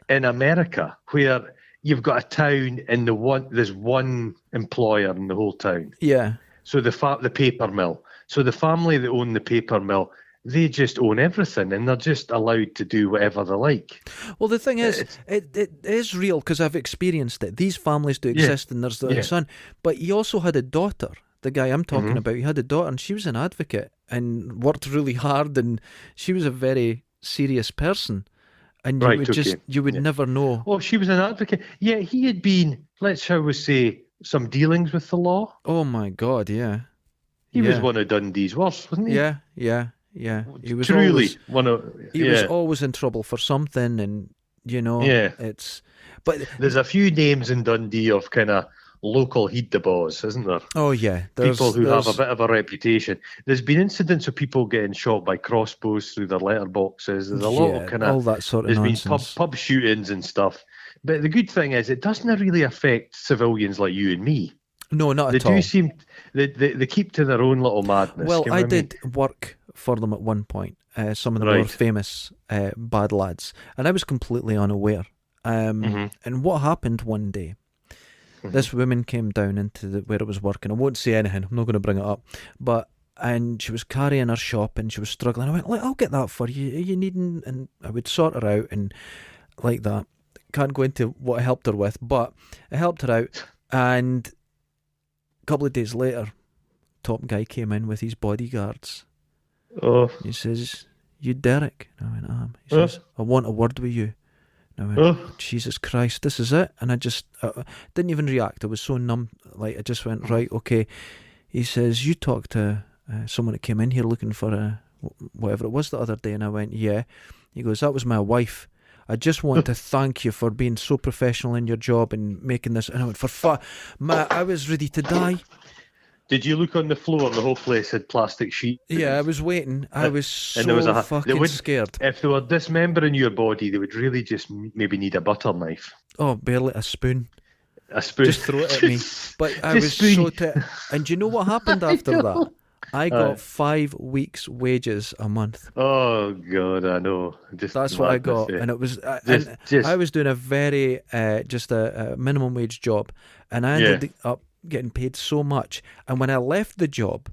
in America, where you've got a town and there's one employer in the whole town. Yeah. So the paper mill. So the family that own the paper mill, they just own everything, and they're just allowed to do whatever they like. Well, the thing is, it is real because I've experienced it. These families do exist, and there's the son. But he also had a daughter. The guy I'm talking about, he had a daughter, and she was an advocate and worked really hard, and she was a very serious person. And you would never know. Oh, she was an advocate. Yeah, he had been, shall we say, some dealings with the law. Oh my God, yeah. He was one of Dundee's worst, wasn't he? Yeah. He was truly He was always in trouble for something, and But there's a few names in Dundee of kind of local heed-the-baws, isn't there? Oh yeah, people who have a bit of a reputation. There's been incidents of people getting shot by crossbows through their letterboxes. There's a lot of kind of all that sort of nonsense. There's been pub shootings and stuff. But the good thing is, it doesn't really affect civilians like you and me. No, not at all. They do seem they keep to their own little madness. Well, I did work for them at one point. Some of the more famous bad lads, and I was completely unaware. And what happened one day? This woman came down into where I was working. I won't say anything. I'm not going to bring it up. And she was carrying her shop, and she was struggling. I went, I'll get that for you. Are you needing? And I would sort her out and like that. Can't go into what I helped her with, but I helped her out. And a couple of days later, top guy came in with his bodyguards. Oh. He says, "You Derek?" And I went, "I am." He says, "I want a word with you." And I went, "Jesus Christ, this is it." And I just didn't even react. I was so numb. Like, I just went, "Right, okay." He says, "You talked to someone that came in here looking for whatever it was the other day." And I went, "Yeah." He goes, "That was my wife. I just want to thank you for being so professional in your job and making this." And I went, I was ready to die. Did you look on the floor? The whole place had plastic sheets. Yeah, I was waiting. I was so fucking scared. If they were dismembering your body, they would really just maybe need a butter knife. Oh, barely a spoon. A spoon. Just throw it at me. But I was so... And do you know what happened after that? I got 5 weeks' wages a month. Oh, God, I know. That's what I got. And it was... I was doing a very... just a minimum wage job. And I ended up getting paid so much, and when I left the job,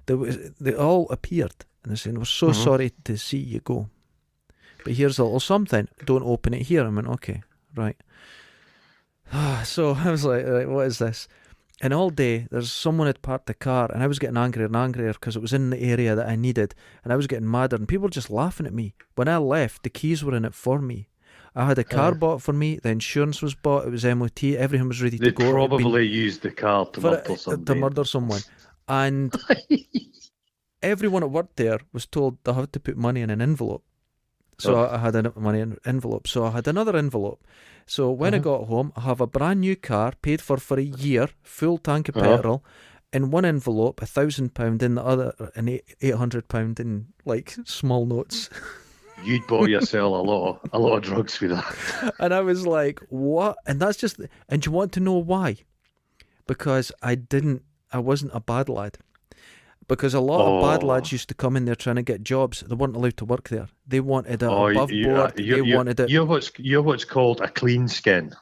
they all appeared and they said, "We're so sorry to see you go, but here's a little something. Don't open it here." I went, "Okay, right." So I was like, "Right, what is this?" And all day there's someone had parked the car, and I was getting angrier and angrier because it was in the area that I needed, and I was getting madder, and people were just laughing at me. When I left, the keys were in it for me. I had a car bought for me. The insurance was bought. It was MOT. Everything was ready to go. They probably used the car to murder someone. And everyone at work there was told they had to put money in an envelope. So I had a money in an envelope. So I had another envelope. So when I got home, I have a brand new car paid for a year, full tank of petrol, in one envelope, £1,000 in the other, and £800 in like small notes. You'd bought yourself a lot of drugs for that. And I was like, what? And that's just... And do you want to know why? Because I wasn't a bad lad. Because a lot of bad lads used to come in there trying to get jobs. They weren't allowed to work there. They wanted it above board. They wanted it... You're what's called a clean skin.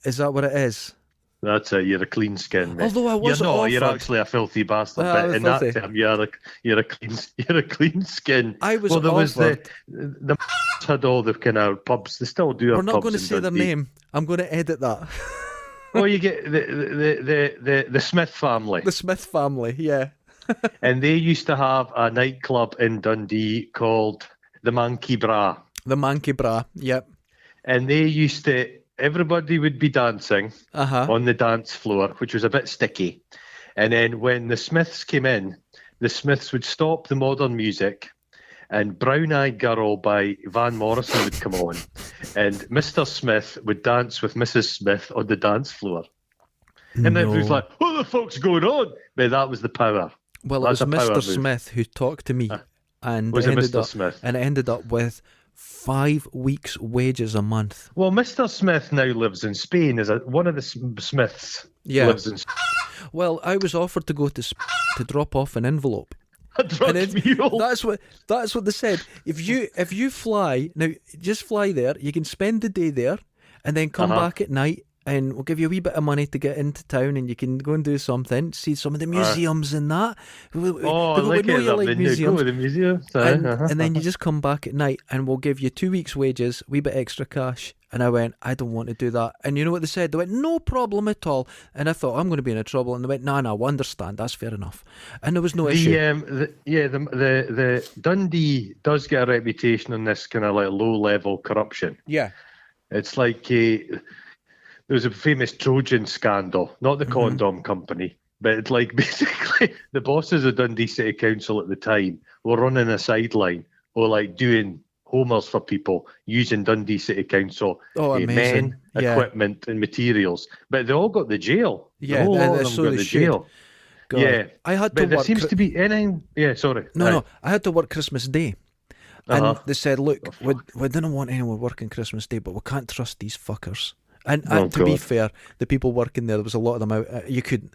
Is that what it is? That's it. You're a clean skin, mate. Although I was You're actually a filthy bastard. But in that term, you're a clean skin. I was there offered. Was the had all the kind of pubs. They still do. We're not going to say their name. I'm going to edit that. Oh, you get the Smith family. The Smith family, yeah. And they used to have a nightclub in Dundee called the Monkey Bra. The Monkey Bra, yep. And they used to. Everybody would be dancing on the dance floor, which was a bit sticky. And then when the Smiths came in, the Smiths would stop the modern music, and Brown Eyed Girl by Van Morrison would come on. And Mr. Smith would dance with Mrs. Smith on the dance floor. And it was like, what the fuck's going on? But that was the power. Well, it was Mr. Smith who talked to me. And was it Mr. Smith? And it ended up with 5 weeks' wages a month. Well, Mr. Smith now lives in Spain. One of the Smiths lives in Spain. Well, I was offered to go to drop off an envelope. A drug mule. That's what they said. If you fly now, just fly there. You can spend the day there, and then come back at night, and we'll give you a wee bit of money to get into town, and you can go and do something, see some of the museums and that. I like it. You like museums. Go to the museum, and then you just come back at night, and we'll give you 2 weeks' wages, wee bit extra cash. And I went, I don't want to do that. And you know what they said? They went, no problem at all. And I thought, I'm going to be in trouble. And they went, no, we understand. That's fair enough. And there was no issue. The Dundee does get a reputation on this kind of like low-level corruption. Yeah. It's like there was a famous Trojan scandal, not the condom company, but it's like basically the bosses of Dundee City Council at the time were running a sideline or like doing homers for people using Dundee City Council men, equipment and materials. But they all got the jail. Yeah, the whole lot of them so got they the should. jail. God. Yeah. I had to but there work... seems to be anything... Yeah, sorry. No, I had to work Christmas Day. And they said, look, Oh, we didn't want anyone working Christmas Day, but we can't trust these fuckers. And Oh, be God. fair, the people working there was a lot of them out. You couldn't.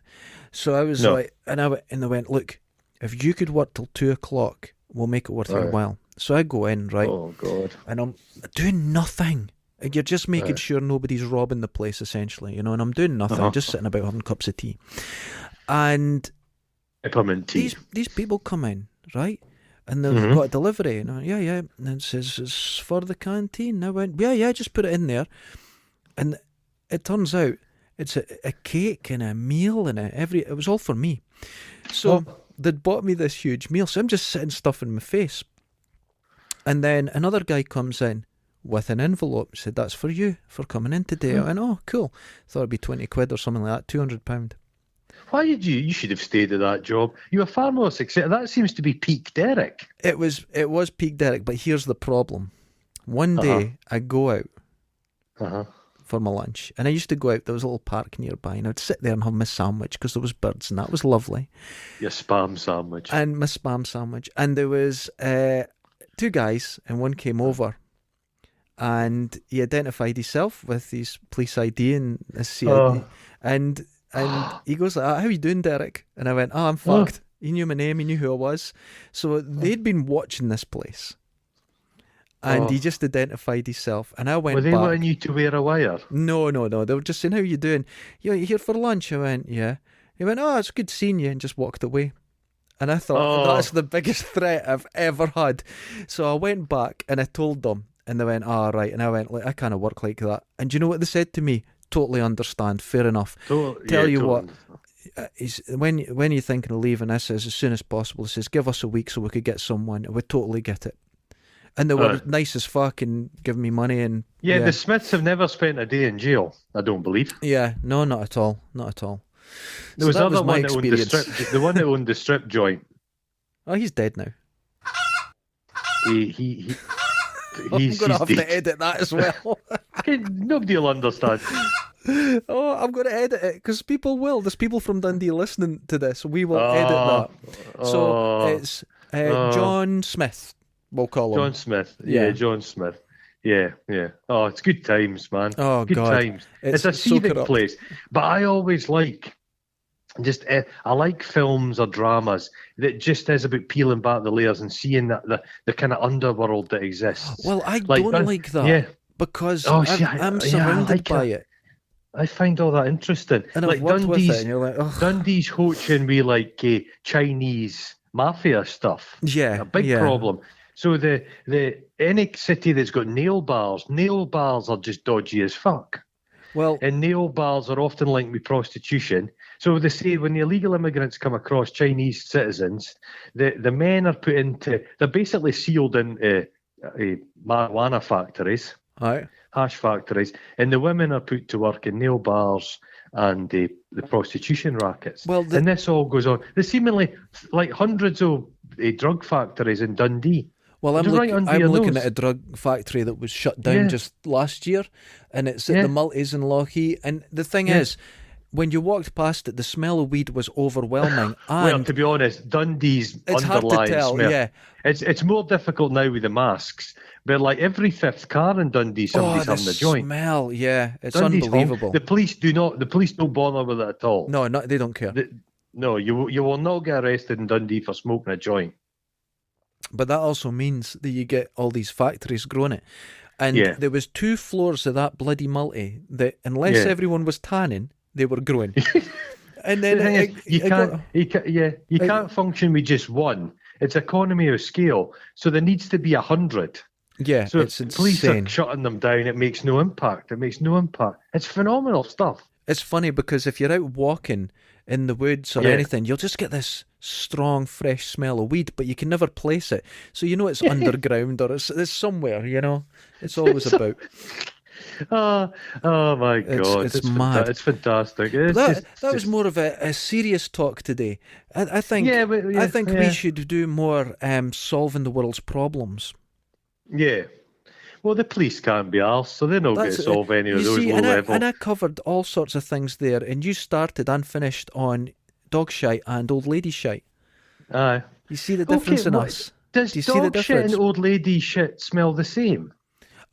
So I was like... And they went, look, if you could work till 2 o'clock, we'll make it worth your while. So I go in, right? Oh, God. And I'm doing nothing. And you're just making sure nobody's robbing the place, essentially, you know. And I'm doing nothing, just sitting about having cups of tea. And Peppermint tea. these people come in, right? And they've got a delivery. And I went, yeah. And it says, it's for the canteen. And I went, yeah, just put it in there. And it turns out it's a cake and a meal and it was all for me. So they'd bought me this huge meal. So I'm just sitting stuffing my face. And then another guy comes in with an envelope, said, that's for you, for coming in today. I went, oh, cool. Thought it'd be 20 quid or something like that, £200. Why did you should have stayed at that job. You were far more successful. That seems to be peak Derek. It was peak Derek, but here's the problem. One day I go out for my lunch, and I used to go out, there was a little park nearby, and I'd sit there and have my sandwich because there was birds, and that was lovely. Your spam sandwich. And my spam sandwich. And there was 2 guys, and one came over, and he identified himself with his police ID and his CID, and he goes, how are you doing, Derek? And I went, I'm fucked. He knew my name, he knew who I was. So they'd been watching this place, and he just identified himself. And I went, were they back. wanting you to wear a wire? No. They were just saying, how are you doing? You here for lunch? I went, yeah. He went, it's good seeing you, and just walked away. And I thought, that's the biggest threat I've ever had. So I went back and I told them, and they went, right. And I went, I can't work like that. And do you know what they said to me? Totally understand, fair enough. Tell you what, when you're thinking of leaving, I says, as soon as possible. He says, give us a week so we could get someone. And we'd totally get it. And they were nice as fuck and giving me money. And the Smiths have never spent a day in jail, I don't believe. Yeah, no, not at all. Not at all. There was another one that owned the one that owned the strip joint. Oh, he's dead now. He's I'm going to have to edit that as well. Nobody will understand. I'm going to edit it because people will. There's people from Dundee listening to this. We will edit that. So it's John Smith, we'll call him. John Smith. Yeah, John Smith. Yeah. Oh, it's good times, man. Oh, good God. times. It's a scenic place. But I always like... I like films or dramas that just is about peeling back the layers and seeing the kind of underworld that exists. Well, I don't like that because I'm surrounded by it. I find all that interesting. And I've worked with it, and you're like, Dundee's hoaching me like Chinese mafia stuff. Yeah, a big problem. So any city that's got nail bars are just dodgy as fuck. Well, and nail bars are often linked with prostitution. So they say when the illegal immigrants come across Chinese citizens, the men are they're basically sealed into marijuana factories, hash factories, and the women are put to work in nail bars and the prostitution rackets. Well, and this all goes on. There's seemingly like hundreds of drug factories in Dundee. Well, I'm looking at a drug factory that was shut down just last year, and it's at the Multis in Lochee. And the thing is, when you walked past it, the smell of weed was overwhelming. Well, And to be honest, Dundee's it's hard to underlying tell, smell. yeah. It's more difficult now with the masks, but like every fifth car in Dundee, somebody's the having a joint. smell, yeah, it's Dundee's unbelievable. The police don't bother with it at all. No, they don't care. No, you will not get arrested in Dundee for smoking a joint. But that also means that you get all these factories growing it. And Yeah. there was 2 floors of that bloody multi that, unless Yeah. everyone was tanning, they were growing. And then The thing is, you can't function with just one. It's economy of scale, so there needs to be 100. yeah, So it's if police insane. are shutting them down, it makes no impact. It's phenomenal stuff. It's funny because if you're out walking in the woods or Yeah. anything, you'll just get this strong, fresh smell of weed, but you can never place it. So you know it's underground or it's somewhere, you know? It's always about. Oh my God. It's mad. It's fantastic. That was more of a serious talk today. I think I think we should do more solving the world's problems. Yeah. Well, the police can't be arsed, so they're not going to solve any of those low level. And I covered all sorts of things there, and you started and finished on dog shite and old lady shite. Aye. You see the difference in us? Does Do you see the dog shit difference? and old lady shit smell the same?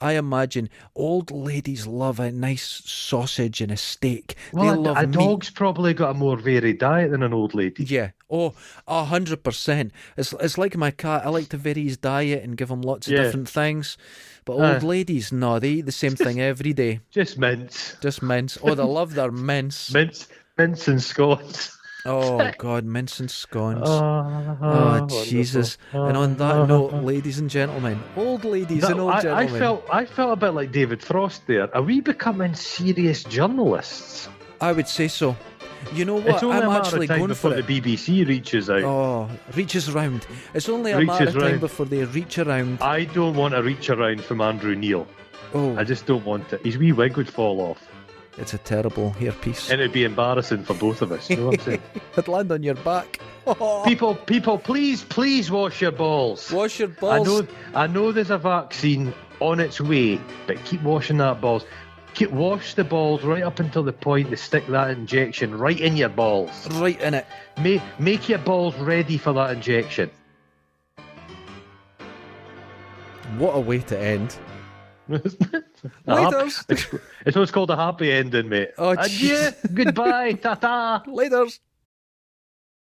I imagine old ladies love a nice sausage and a steak. Well, they love a meat. dog's probably got a more varied diet than an old lady. Yeah. Oh, 100%. It's like my cat. I like to vary his diet and give him lots of different things. But old ladies, no, they eat the same thing every day. Just mince. Just mince. Oh, they love their mince. Mince and scones. Oh, God, mince and scones. Oh, Oh, Jesus. And on that note, ladies and gentlemen, old ladies and old gentlemen. I felt a bit like David Frost there. Are we becoming serious journalists? I would say so. You know It's what? only I'm a matter actually of time going before for it. the BBC reaches out. Oh, reaches round. It's only a matter of time before they reach around. I don't want a reach around from Andrew Neil. Oh, I just don't want it. His wee wig would fall off. it's a terrible hairpiece. And it'd be embarrassing for both of us. You know what I'm saying? It'd land on your back. People, please wash your balls. Wash your balls. I know there's a vaccine on its way, but keep washing that balls. Wash the balls right up until the point to stick that injection right in your balls. Right in it. Make your balls ready for that injection. What a way to end. It's what's called a happy ending, mate. Oh, Adieu, goodbye, ta-ta. Laters.